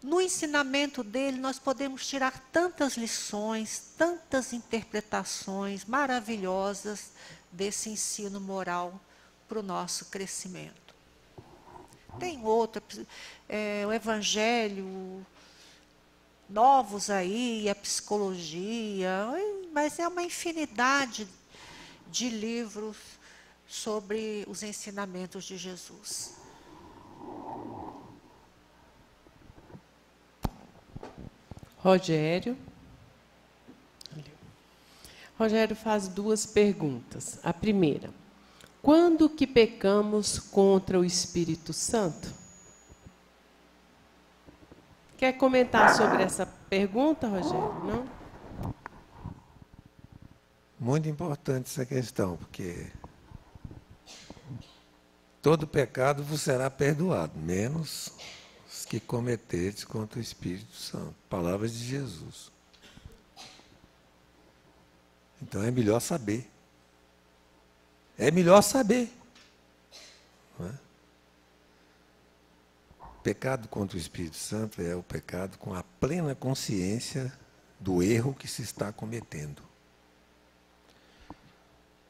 no ensinamento dele nós podemos tirar tantas lições, tantas interpretações maravilhosas desse ensino moral para o nosso crescimento. Tem outra, o Evangelho, novos aí, a psicologia, mas é uma infinidade de livros sobre os ensinamentos de Jesus. Rogério. Rogério faz 2 perguntas. A primeira: quando que pecamos contra o Espírito Santo? Quer comentar sobre essa pergunta, Rogério? Não? Muito importante essa questão, porque todo pecado vos será perdoado, menos os que cometerdes contra o Espírito Santo. Palavras de Jesus. Então é melhor saber. É melhor saber. Não é? Pecado contra o Espírito Santo é o pecado com a plena consciência do erro que se está cometendo.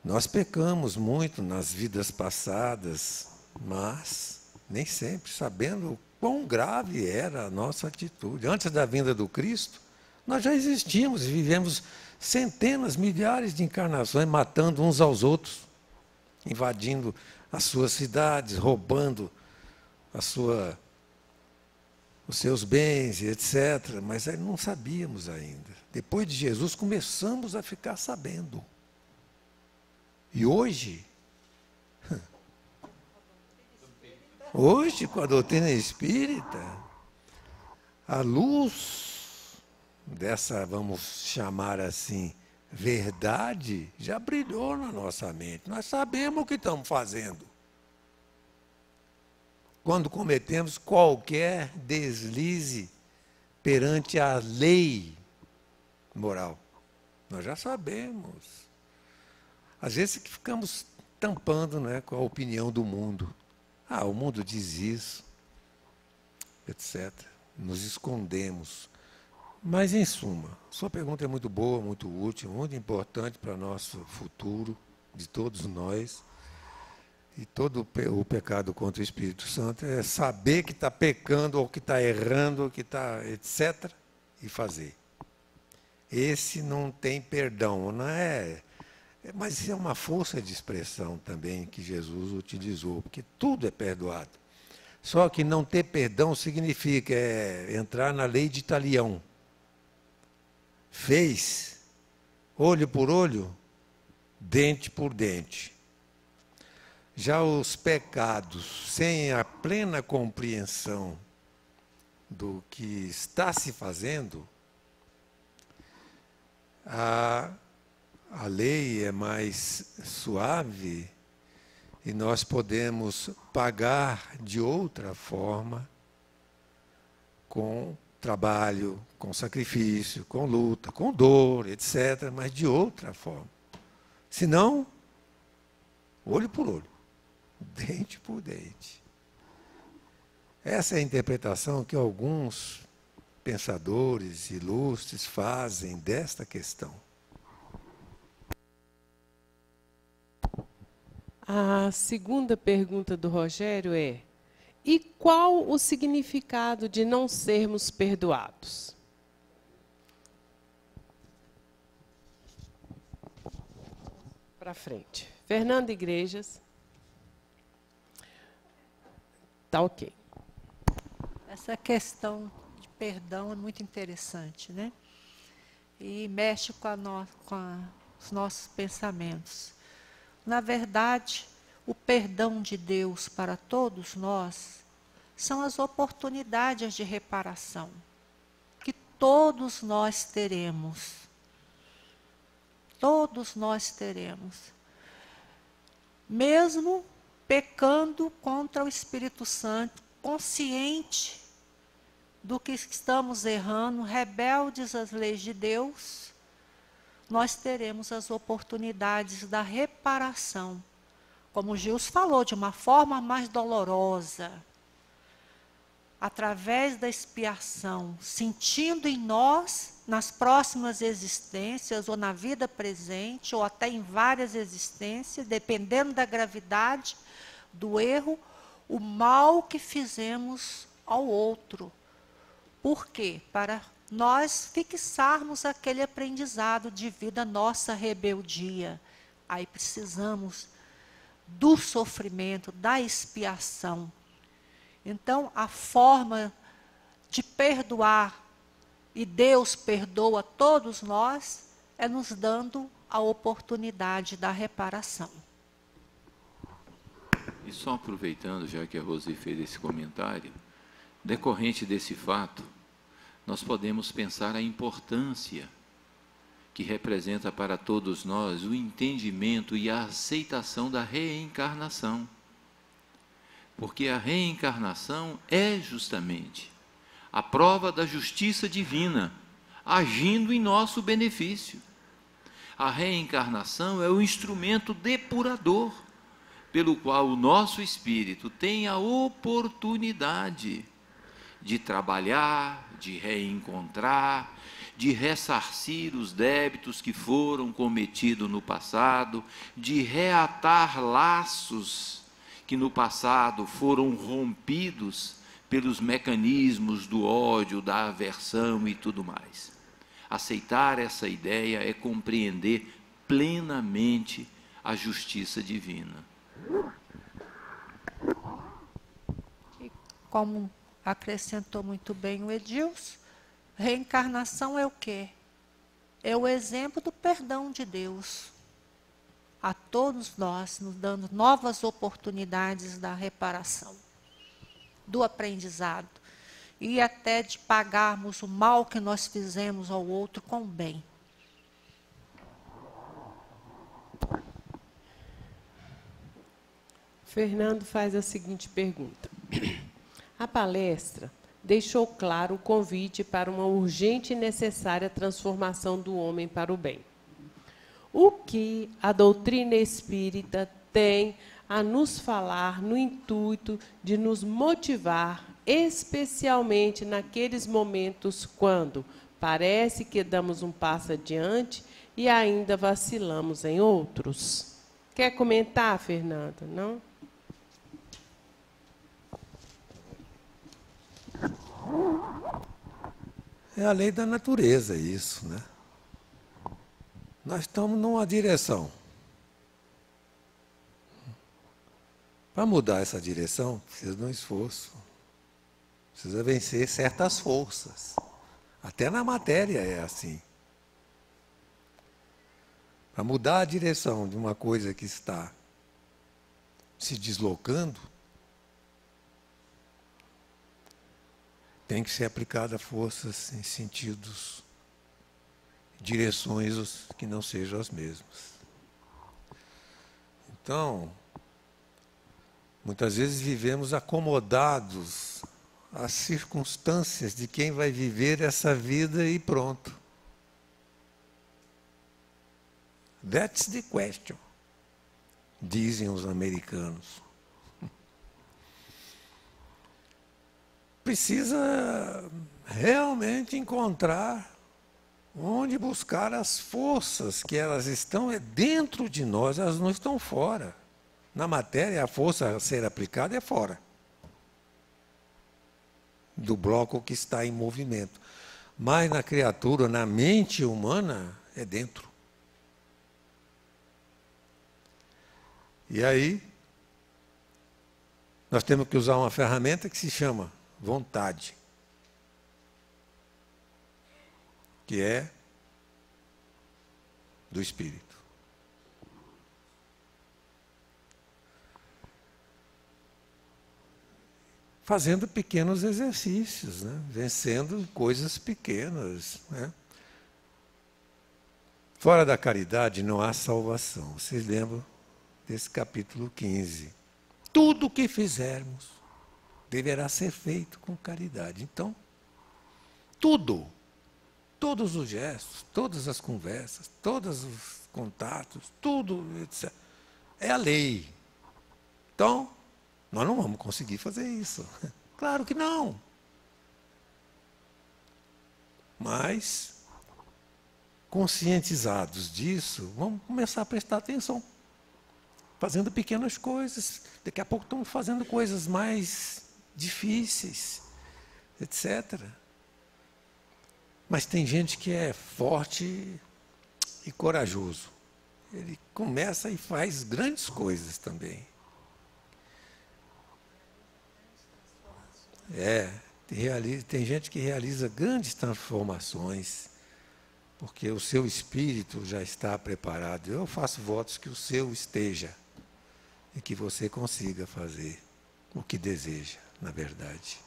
Nós pecamos muito nas vidas passadas, mas nem sempre sabendo o quão grave era a nossa atitude. Antes da vinda do Cristo, nós já existíamos e vivemos centenas, milhares de encarnações matando uns aos outros, invadindo as suas cidades, roubando os seus bens, etc. Mas aí não sabíamos ainda. Depois de Jesus, começamos a ficar sabendo. E hoje, com a doutrina espírita, a luz dessa, vamos chamar assim, verdade, já brilhou na nossa mente. Nós sabemos o que estamos fazendo. Quando cometemos qualquer deslize perante a lei moral, nós já sabemos. Às vezes ficamos tampando, né, com a opinião do mundo. Ah, o mundo diz isso, etc. Nos escondemos. Mas, em suma, sua pergunta é muito boa, muito útil, muito importante para o nosso futuro, de todos nós. E todo o pecado contra o Espírito Santo é saber que está pecando, ou que está errando, ou que está, etc., e fazer. esse não tem perdão, não é? Mas isso é uma força de expressão também que Jesus utilizou, porque tudo é perdoado. Só que não ter perdão significa entrar na lei de talião. Fez, olho por olho, dente por dente. Já os pecados, sem a plena compreensão do que está se fazendo, a lei é mais suave e nós podemos pagar de outra forma, com trabalho, com sacrifício, com luta, com dor, etc., mas de outra forma. Senão, olho por olho, dente por dente. Essa é a interpretação que alguns pensadores ilustres fazem desta questão. A segunda pergunta do Rogério é: e qual o significado de não sermos perdoados? Para frente. Fernando Igrejas. Tá ok. Essa questão de perdão é muito interessante, né? E mexe com os nossos pensamentos. Na verdade, o perdão de Deus para todos nós são as oportunidades de reparação que todos nós teremos. Todos nós teremos. Mesmo pecando contra o Espírito Santo, consciente do que estamos errando, rebeldes às leis de Deus, nós teremos as oportunidades da reparação. Como o Gils falou, de uma forma mais dolorosa, através da expiação, sentindo em nós, nas próximas existências, ou na vida presente, ou até em várias existências, dependendo da gravidade do erro, o mal que fizemos ao outro. Por quê? Para nós fixarmos aquele aprendizado devido à nossa rebeldia. Aí precisamos do sofrimento, da expiação. Então, a forma de perdoar, e Deus perdoa todos nós, é nos dando a oportunidade da reparação. E só aproveitando, já que a Rose fez esse comentário, decorrente desse fato, nós podemos pensar a importância que representa para todos nós o entendimento e a aceitação da reencarnação. Porque a reencarnação é justamente a prova da justiça divina, agindo em nosso benefício. A reencarnação é o instrumento depurador, pelo qual o nosso espírito tem a oportunidade de trabalhar, de reencontrar, de ressarcir os débitos que foram cometidos no passado, de reatar laços que no passado foram rompidos pelos mecanismos do ódio, da aversão e tudo mais. Aceitar essa ideia é compreender plenamente a justiça divina. E como acrescentou muito bem o Edilson, reencarnação é o quê? É o exemplo do perdão de Deus a todos nós, nos dando novas oportunidades da reparação, do aprendizado, e até de pagarmos o mal que nós fizemos ao outro com o bem. Fernando faz a seguinte pergunta. A palestra deixou claro o convite para uma urgente e necessária transformação do homem para o bem. O que a doutrina espírita tem a nos falar no intuito de nos motivar, especialmente naqueles momentos quando parece que damos um passo adiante e ainda vacilamos em outros? Quer comentar, Fernanda? Não? É a lei da natureza isso, né? nós estamos numa direção. Para mudar essa direção, precisa de um esforço. Precisa vencer certas forças. Até na matéria é assim. Para mudar a direção de uma coisa que está se deslocando, tem que ser aplicada forças em sentidos, direções que não sejam as mesmas. Então, muitas vezes vivemos acomodados às circunstâncias de quem vai viver essa vida e pronto. That's the question, dizem os americanos. Precisa realmente encontrar onde buscar as forças, que elas estão dentro de nós, elas não estão fora. Na matéria, a força a ser aplicada é fora do bloco que está em movimento. Mas na criatura, na mente humana, é dentro. E aí, nós temos que usar uma ferramenta que se chama vontade, que é do Espírito. Fazendo pequenos exercícios, né? Vencendo coisas pequenas. Né? Fora da caridade não há salvação. Vocês lembram desse capítulo 15. Tudo o que fizermos deverá ser feito com caridade. Então, tudo, todos os gestos, todas as conversas, todos os contatos, tudo, etc. É a lei. Então, nós não vamos conseguir fazer isso. Claro que não. Mas, conscientizados disso, vamos começar a prestar atenção. Fazendo pequenas coisas. Daqui a pouco estamos fazendo coisas mais difíceis, etc. Mas tem gente que é forte e corajoso. Ele começa e faz grandes coisas também. Tem gente que realiza grandes transformações, porque o seu espírito já está preparado. Eu faço votos que o seu esteja e que você consiga fazer o que deseja, na verdade.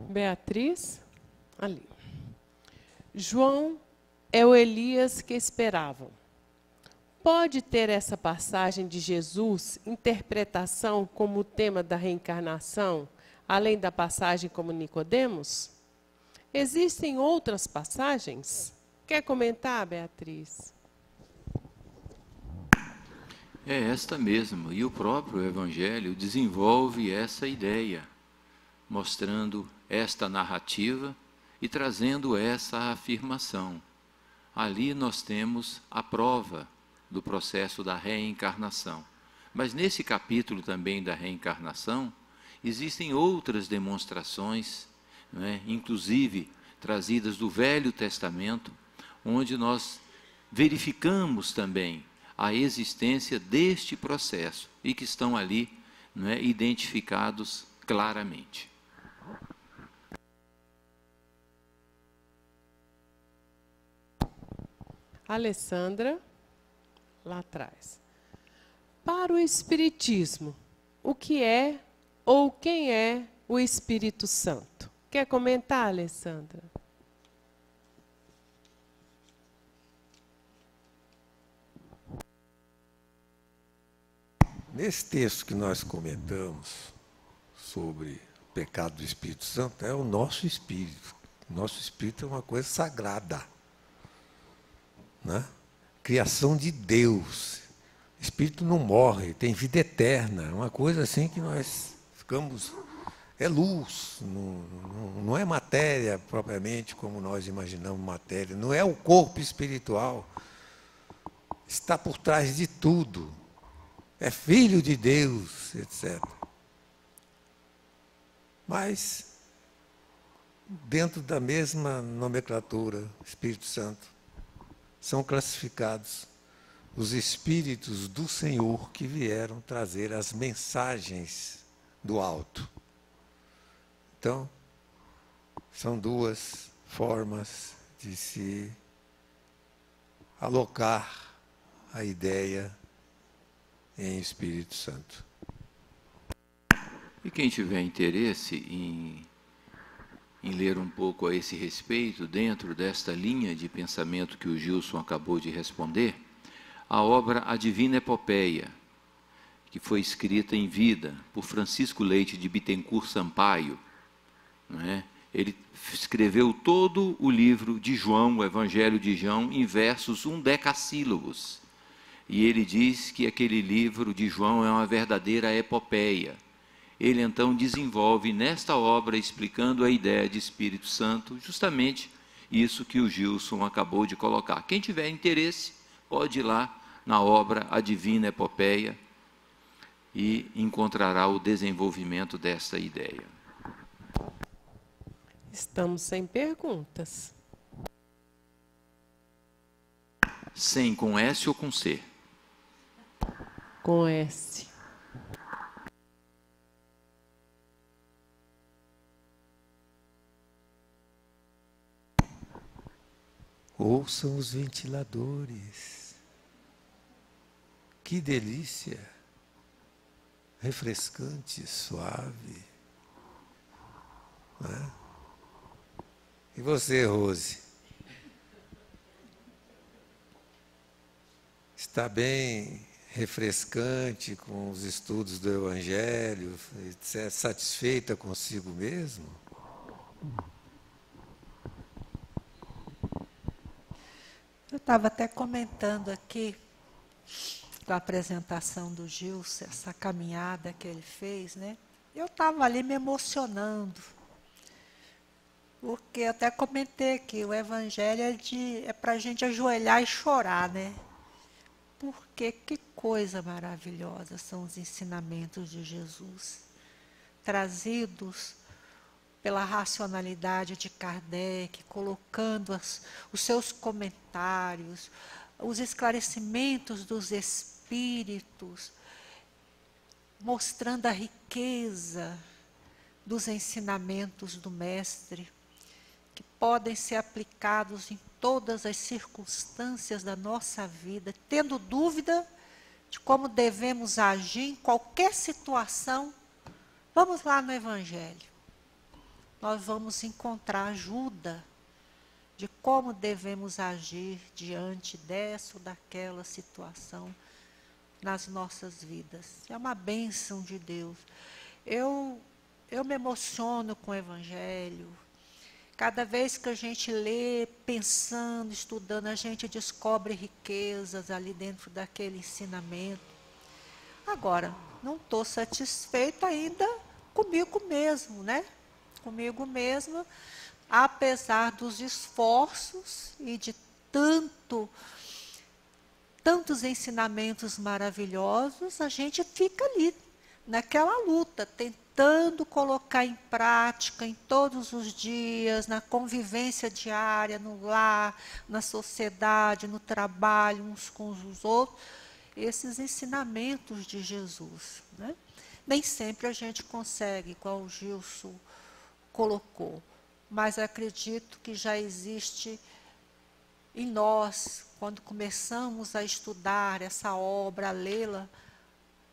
Beatriz, ali. João é o Elias que esperavam. Pode ter essa passagem de Jesus interpretação como o tema da reencarnação, além da passagem como Nicodemos? Existem outras passagens? Quer comentar, Beatriz? É esta mesmo, e o próprio Evangelho desenvolve essa ideia, mostrando esta narrativa e trazendo essa afirmação. Ali nós temos a prova do processo da reencarnação. Mas nesse capítulo também da reencarnação, existem outras demonstrações, não é? Inclusive trazidas do Velho Testamento, onde nós verificamos também a existência deste processo e que estão ali, não é, identificados claramente. Alessandra, lá atrás. Para o Espiritismo, o que é ou quem é o Espírito Santo? Quer comentar, Alessandra? Nesse texto que nós comentamos sobre o pecado do Espírito Santo, é o nosso espírito. O nosso espírito é uma coisa sagrada, né? Criação de Deus. O espírito não morre, tem vida eterna. É uma coisa assim que nós ficamos... É luz, não é matéria propriamente como nós imaginamos matéria. Não é o corpo espiritual. Está por trás de tudo. É filho de Deus, etc. Mas dentro da mesma nomenclatura, Espírito Santo, são classificados os Espíritos do Senhor que vieram trazer as mensagens do alto. Então, são duas formas de se alocar a ideia em Espírito Santo. E quem tiver interesse em ler um pouco a esse respeito, dentro desta linha de pensamento que o Gilson acabou de responder, a obra A Divina Epopeia, que foi escrita em vida por Francisco Leite de Bittencourt Sampaio, não é? Ele escreveu todo o livro de João, o Evangelho de João, em versos 1 decassílabos. E ele diz que aquele livro de João é uma verdadeira epopeia. Ele então desenvolve nesta obra, explicando a ideia de Espírito Santo, justamente isso que o Gilson acabou de colocar. Quem tiver interesse, pode ir lá na obra A Divina Epopeia e encontrará o desenvolvimento desta ideia. Estamos sem perguntas. Sem, com S ou com C? Com S. Ouçam os ventiladores. Que delícia! Refrescante, suave. Não é? E você, Rose? Está bem refrescante com os estudos do Evangelho? Satisfeita consigo mesmo? Eu estava até comentando aqui, com a apresentação do Gilson, essa caminhada que ele fez, né? Eu estava ali me emocionando, porque eu até comentei que o Evangelho é para a gente ajoelhar e chorar, né? Porque que coisa maravilhosa são os ensinamentos de Jesus, trazidos pela racionalidade de Kardec, colocando os seus comentários, os esclarecimentos dos espíritos, mostrando a riqueza dos ensinamentos do Mestre, que podem ser aplicados em todas as circunstâncias da nossa vida, tendo dúvida de como devemos agir em qualquer situação. Vamos lá no Evangelho. Nós vamos encontrar ajuda de como devemos agir diante dessa ou daquela situação nas nossas vidas. É uma bênção de Deus. Eu me emociono com o Evangelho. Cada vez que a gente lê, pensando, estudando, a gente descobre riquezas ali dentro daquele ensinamento. Agora, não estou satisfeita ainda comigo mesmo, né? Comigo mesma, apesar dos esforços e de tantos ensinamentos maravilhosos, a gente fica ali, naquela luta, tentando colocar em prática em todos os dias, na convivência diária, no lar, na sociedade, no trabalho, uns com os outros, esses ensinamentos de Jesus, né? Nem sempre a gente consegue, igual o Gilson colocou, mas acredito que já existe em nós, quando começamos a estudar essa obra, a lê-la,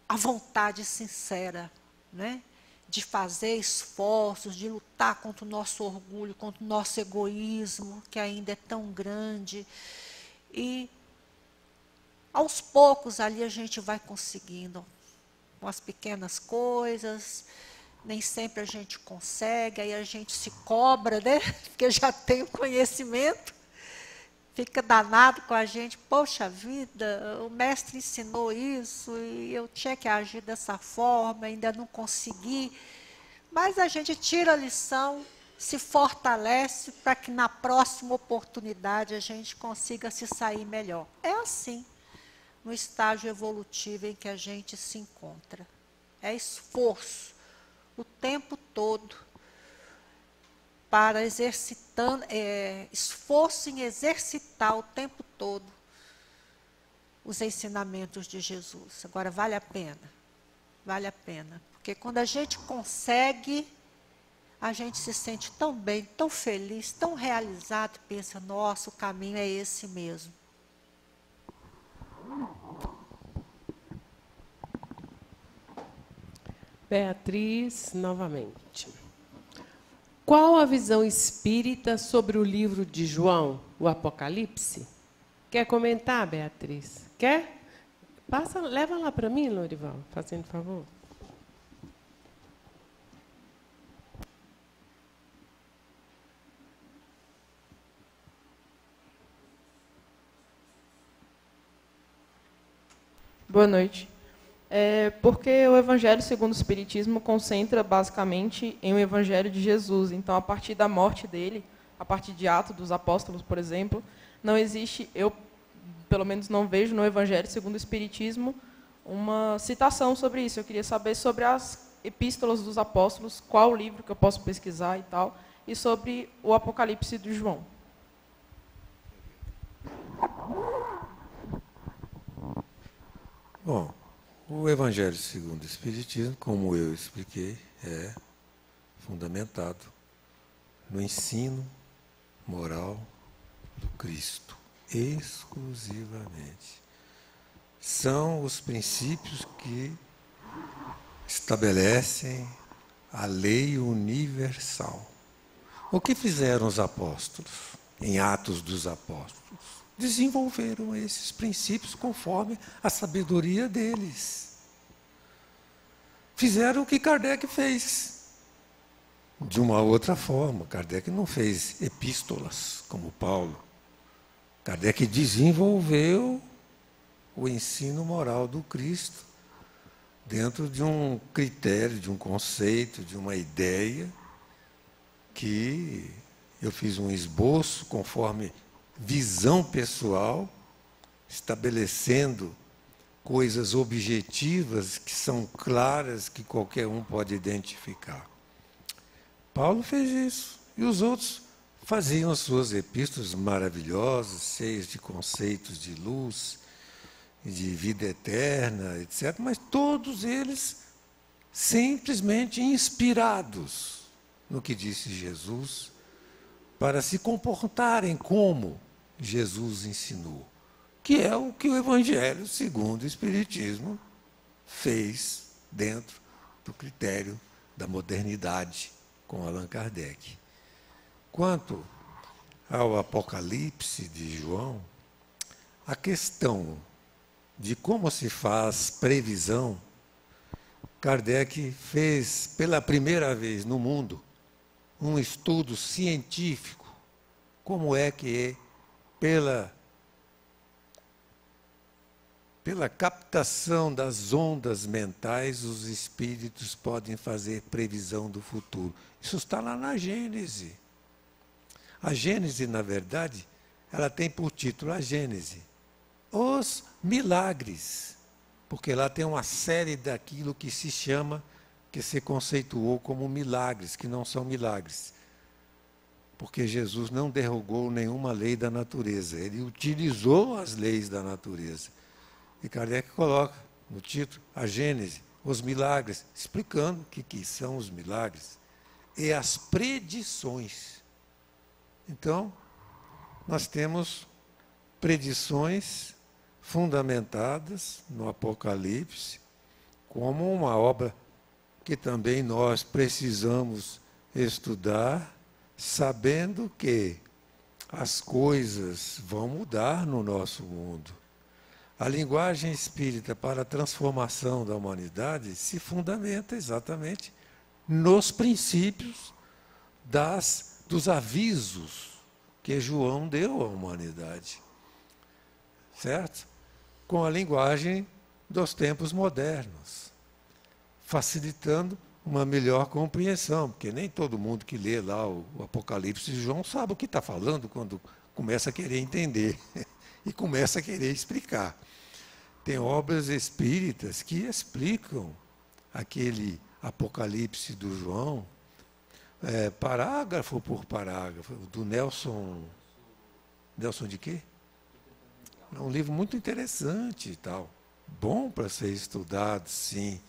a vontade sincera, né? De fazer esforços, de lutar contra o nosso orgulho, contra o nosso egoísmo, que ainda é tão grande. E aos poucos ali a gente vai conseguindo, com as pequenas coisas. Nem sempre a gente consegue, aí a gente se cobra, né? Porque já tem o conhecimento, fica danado com a gente. Poxa vida, o mestre ensinou isso e eu tinha que agir dessa forma, ainda não consegui. Mas a gente tira a lição, se fortalece para que na próxima oportunidade a gente consiga se sair melhor. É assim, no estágio evolutivo em que a gente se encontra. É esforço o tempo todo para esforço em exercitar o tempo todo os ensinamentos de Jesus. Agora, vale a pena. Vale a pena. Porque quando a gente consegue, a gente se sente tão bem, tão feliz, tão realizado, pensa, nossa, o caminho é esse mesmo. Beatriz, novamente. Qual a visão espírita sobre o livro de João, o Apocalipse? Quer comentar, Beatriz? Quer? Leva lá para mim, Lorival, fazendo favor. Boa noite. Porque o Evangelho segundo o Espiritismo concentra basicamente em o Evangelho de Jesus. Então, a partir da morte dele, a partir de Atos dos Apóstolos, por exemplo, não existe, eu pelo menos não vejo no Evangelho segundo o Espiritismo uma citação sobre isso. Eu queria saber sobre as epístolas dos apóstolos, qual livro que eu posso pesquisar e tal, e sobre o Apocalipse de João. Bom, o Evangelho segundo o Espiritismo, como eu expliquei, é fundamentado no ensino moral do Cristo, exclusivamente. São os princípios que estabelecem a lei universal. O que fizeram os apóstolos, em Atos dos Apóstolos? Desenvolveram esses princípios conforme a sabedoria deles. Fizeram o que Kardec fez. De uma outra forma, Kardec não fez epístolas, como Paulo. Kardec desenvolveu o ensino moral do Cristo dentro de um critério, de um conceito, de uma ideia que eu fiz um esboço conforme visão pessoal, estabelecendo coisas objetivas que são claras, que qualquer um pode identificar. Paulo fez isso, e os outros faziam as suas epístolas maravilhosas, cheias de conceitos de luz, de vida eterna, etc., mas todos eles simplesmente inspirados no que disse Jesus, para se comportarem como Jesus ensinou, que é o que o Evangelho segundo o Espiritismo fez dentro do critério da modernidade com Allan Kardec. Quanto ao Apocalipse de João, a questão de como se faz previsão, Kardec fez pela primeira vez no mundo um estudo científico, como é que pela captação das ondas mentais os espíritos podem fazer previsão do futuro. Isso está lá na Gênese. A Gênese, na verdade, ela tem por título a Gênese, os milagres, porque lá tem uma série daquilo que se chama, que se conceituou como milagres, que não são milagres. Porque Jesus não derrogou nenhuma lei da natureza, ele utilizou as leis da natureza. E Kardec coloca no título a Gênese, os milagres, explicando o que são os milagres e as predições. Então, nós temos predições fundamentadas no Apocalipse, como uma obra que também nós precisamos estudar, sabendo que as coisas vão mudar no nosso mundo. A linguagem espírita para a transformação da humanidade se fundamenta exatamente nos princípios dos avisos que João deu à humanidade. Certo? Com a linguagem dos tempos modernos, facilitando uma melhor compreensão, porque nem todo mundo que lê lá o Apocalipse de João sabe o que está falando quando começa a querer entender e começa a querer explicar. Tem obras espíritas que explicam aquele Apocalipse do João. parágrafo por parágrafo, do Nelson. Nelson de quê? É um livro muito interessante e tal. Bom para ser estudado, sim.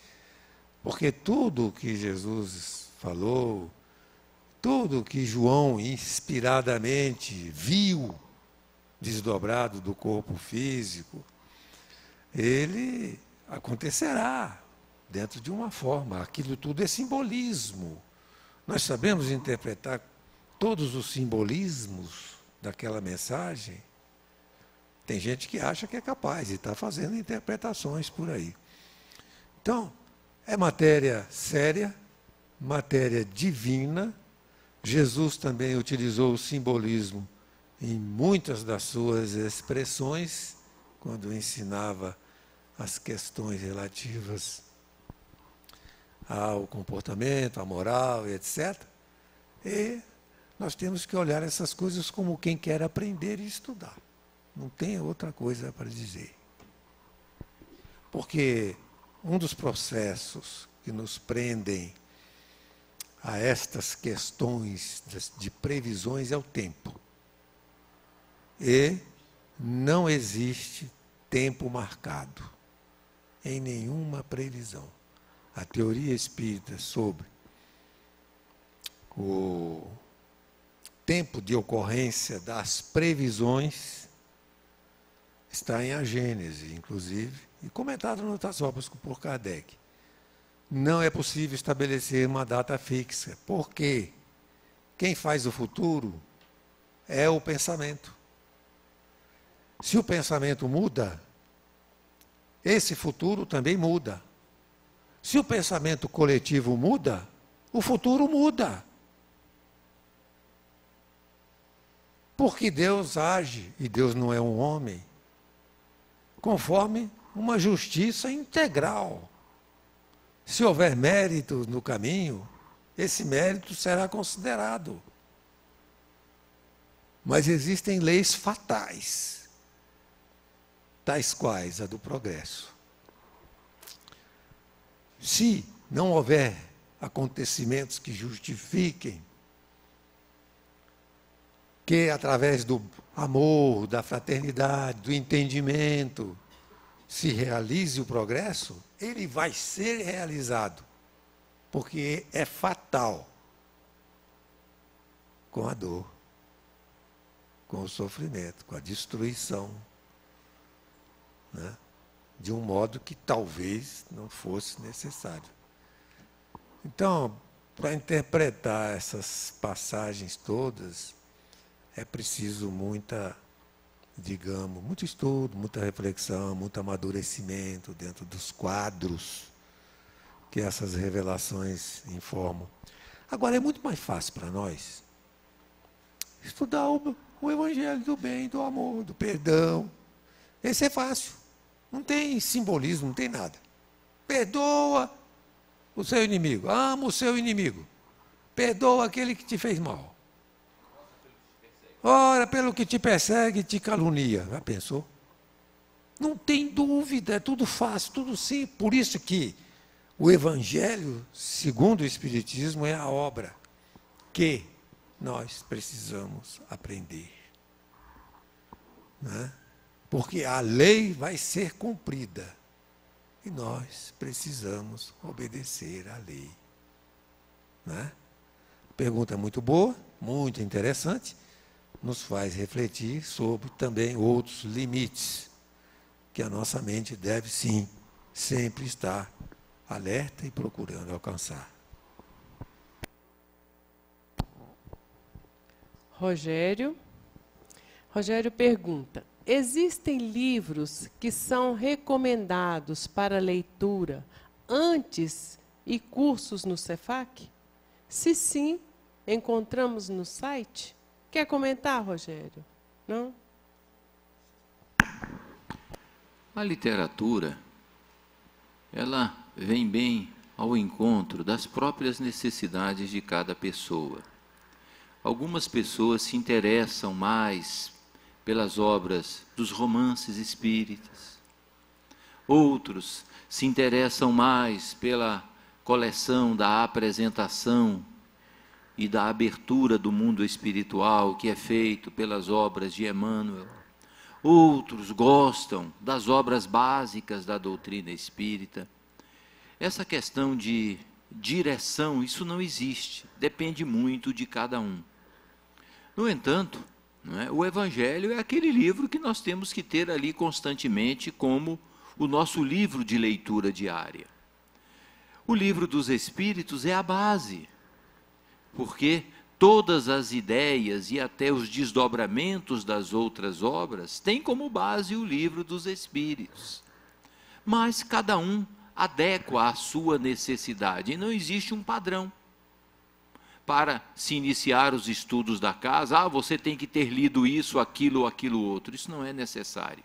Porque tudo que Jesus falou, tudo que João inspiradamente viu desdobrado do corpo físico, ele acontecerá dentro de uma forma. Aquilo tudo é simbolismo. Nós sabemos interpretar todos os simbolismos daquela mensagem. Tem gente que acha que é capaz e está fazendo interpretações por aí. Então, é matéria séria, matéria divina. Jesus também utilizou o simbolismo em muitas das suas expressões, quando ensinava as questões relativas ao comportamento, à moral, etc. E nós temos que olhar essas coisas como quem quer aprender e estudar. Não tem outra coisa para dizer. Porque um dos processos que nos prendem a estas questões de previsões é o tempo. E não existe tempo marcado em nenhuma previsão. A teoria espírita sobre o tempo de ocorrência das previsões está em A Gênese, inclusive, e comentado em outras obras por Kardec. Não é possível estabelecer uma data fixa, porque quem faz o futuro é o pensamento. Se o pensamento muda, esse futuro também muda. Se o pensamento coletivo muda, o futuro muda. Porque Deus age, e Deus não é um homem, conforme uma justiça integral. Se houver mérito no caminho, esse mérito será considerado. Mas existem leis fatais, tais quais a do progresso. Se não houver acontecimentos que justifiquem que, através do amor, da fraternidade, do entendimento, se realize o progresso, ele vai ser realizado, porque é fatal com a dor, com o sofrimento, com a destruição, né? De um modo que talvez não fosse necessário. Então, para interpretar essas passagens todas, é preciso muita, digamos, muito estudo, muita reflexão, muito amadurecimento dentro dos quadros que essas revelações informam. Agora, é muito mais fácil para nós estudar o Evangelho do bem, do amor, do perdão. Esse é fácil. Não tem simbolismo, não tem nada. Perdoa o seu inimigo, ama o seu inimigo. Perdoa aquele que te fez mal. Ora pelo que te persegue e te calunia. Já pensou? Não tem dúvida, é tudo fácil, tudo simples. Por isso que o Evangelho, segundo o Espiritismo, é a obra que nós precisamos aprender. Né? Porque a lei vai ser cumprida. E nós precisamos obedecer à lei. Né? Pergunta muito boa, muito interessante. Nos faz refletir sobre também outros limites que a nossa mente deve, sim, sempre estar alerta e procurando alcançar. Rogério pergunta: existem livros que são recomendados para leitura antes e cursos no Cefac? Se sim, encontramos no site? Quer comentar, Rogério? Não? A literatura, ela vem bem ao encontro das próprias necessidades de cada pessoa. Algumas pessoas se interessam mais pelas obras dos romances espíritas. Outros se interessam mais pela coleção da apresentação e da abertura do mundo espiritual que é feito pelas obras de Emmanuel. Outros gostam das obras básicas da doutrina espírita. Essa questão de direção, isso não existe, depende muito de cada um. No entanto, não é, o Evangelho é aquele livro que nós temos que ter ali constantemente como o nosso livro de leitura diária. O livro dos Espíritos é a base, porque todas as ideias e até os desdobramentos das outras obras têm como base o livro dos Espíritos. Mas cada um adequa à sua necessidade, e não existe um padrão. Para se iniciar os estudos da casa, você tem que ter lido isso, aquilo ou aquilo outro. Isso não é necessário.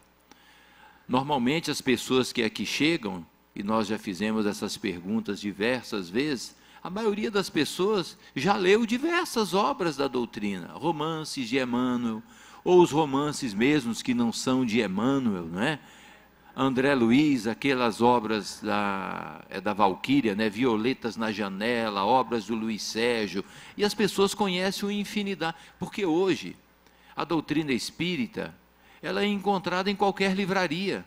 Normalmente as pessoas que aqui chegam, e nós já fizemos essas perguntas diversas vezes, a maioria das pessoas já leu diversas obras da doutrina, romances de Emmanuel, ou os romances mesmos que não são de Emmanuel, não é? André Luiz, aquelas obras da Valquíria, né? Violetas na Janela, obras do Luiz Sérgio, e as pessoas conhecem uma infinidade, porque hoje a doutrina espírita, ela é encontrada em qualquer livraria.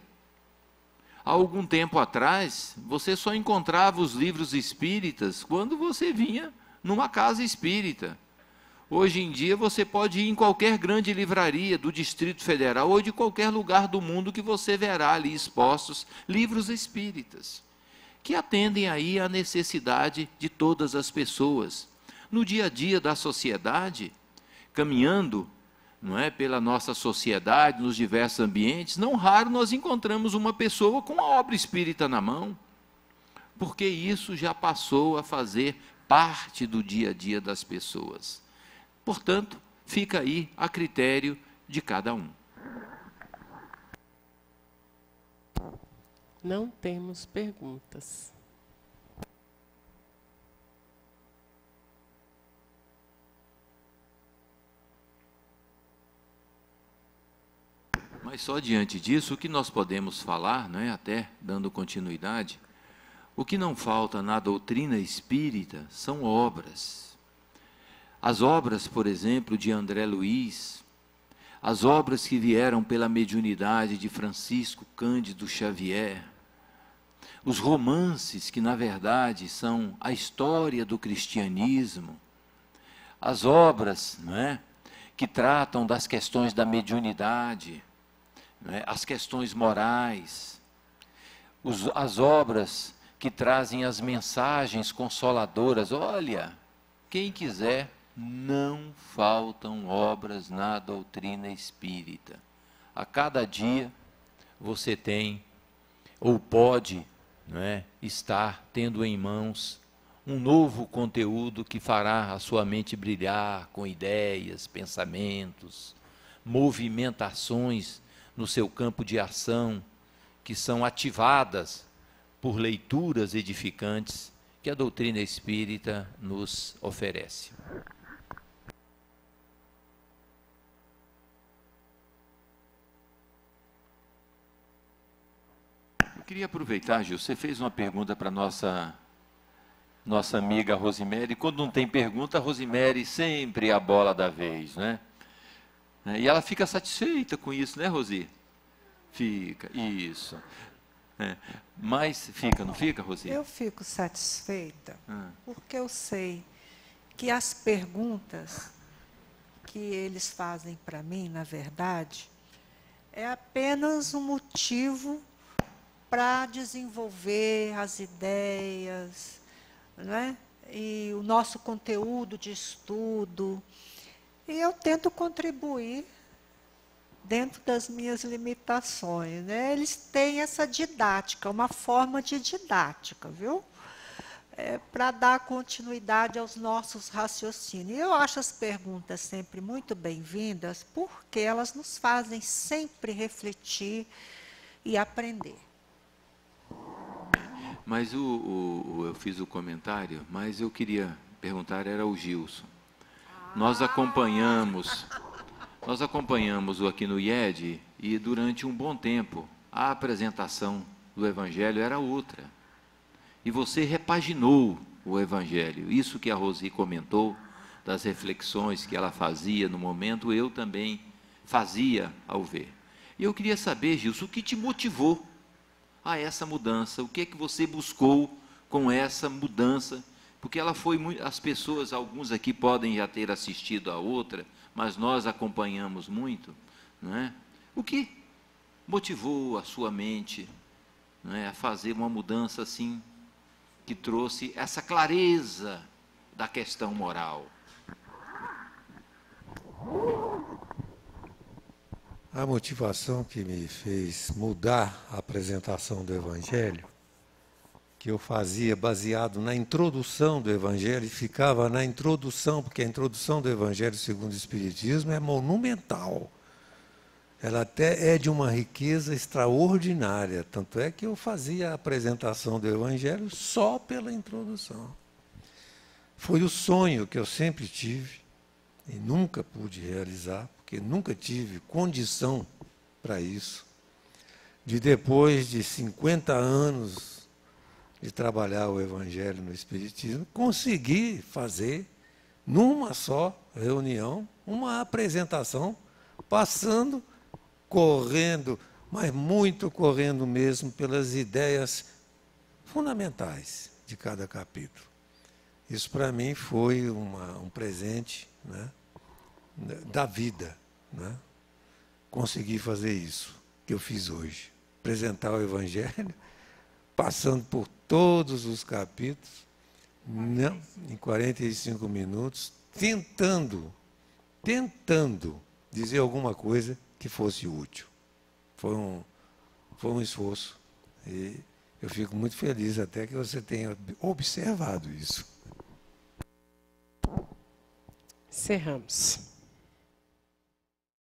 Há algum tempo atrás, você só encontrava os livros espíritas quando você vinha numa casa espírita. Hoje em dia, você pode ir em qualquer grande livraria do Distrito Federal ou de qualquer lugar do mundo que você verá ali expostos livros espíritas, que atendem aí à necessidade de todas as pessoas. No dia a dia da sociedade, caminhando, não é, pela nossa sociedade, nos diversos ambientes, não raro nós encontramos uma pessoa com a obra espírita na mão, porque isso já passou a fazer parte do dia a dia das pessoas. Portanto, fica aí a critério de cada um. Não temos perguntas. Mas só diante disso, o que nós podemos falar, não é, até dando continuidade, o que não falta na doutrina espírita são obras. As obras, por exemplo, de André Luiz, as obras que vieram pela mediunidade de Francisco Cândido Xavier, os romances que, na verdade, são a história do cristianismo, as obras, não é, que tratam das questões da mediunidade, não é, as questões morais, as obras que trazem as mensagens consoladoras. Olha, quem quiser, não faltam obras na doutrina espírita. A cada dia você tem, ou pode, não é, estar tendo em mãos um novo conteúdo que fará a sua mente brilhar com ideias, pensamentos, movimentações no seu campo de ação, que são ativadas por leituras edificantes que a doutrina espírita nos oferece. Eu queria aproveitar, Gil, você fez uma pergunta para nossa amiga Rosimere, e quando não tem pergunta, a Rosimere sempre é a bola da vez, né? E ela fica satisfeita com isso, né, Rosi? Fica, isso. Mas fica, não fica, Rosi? Eu fico satisfeita, porque eu sei que as perguntas que eles fazem para mim, na verdade, é apenas um motivo para desenvolver as ideias, né? E o nosso conteúdo de estudo. E eu tento contribuir dentro das minhas limitações, né? Eles têm essa didática, uma forma de didática, viu? Para dar continuidade aos nossos raciocínios. Eu acho as perguntas sempre muito bem-vindas, porque elas nos fazem sempre refletir e aprender. Mas eu fiz o comentário, mas eu queria perguntar, era o Gilson. Nós acompanhamos aqui no IED, e durante um bom tempo a apresentação do Evangelho era outra. E você repaginou o Evangelho. Isso que a Rosi comentou, das reflexões que ela fazia no momento, eu também fazia ao ver. E eu queria saber, Gilson, o que te motivou a essa mudança? O que é que você buscou com essa mudança? Porque ela foi muito, as pessoas, alguns aqui podem já ter assistido a outra, mas nós acompanhamos muito, não é? O que motivou a sua mente, não é, a fazer uma mudança assim, que trouxe essa clareza da questão moral? A motivação que me fez mudar a apresentação do Evangelho, que eu fazia baseado na introdução do Evangelho, e ficava na introdução, porque a introdução do Evangelho segundo o Espiritismo é monumental. Ela até é de uma riqueza extraordinária, tanto é que eu fazia a apresentação do Evangelho só pela introdução. Foi o sonho que eu sempre tive e nunca pude realizar, porque nunca tive condição para isso, de depois de 50 anos de trabalhar o Evangelho no Espiritismo, conseguir fazer, numa só reunião, uma apresentação, passando, correndo, mas muito correndo mesmo, pelas ideias fundamentais de cada capítulo. Isso, para mim, foi um presente, né, da vida, né? Conseguir fazer isso que eu fiz hoje. Apresentar o Evangelho, passando por todos os capítulos, não, em 45 minutos, tentando dizer alguma coisa que fosse útil. Foi um esforço. E eu fico muito feliz até que você tenha observado isso. Encerramos.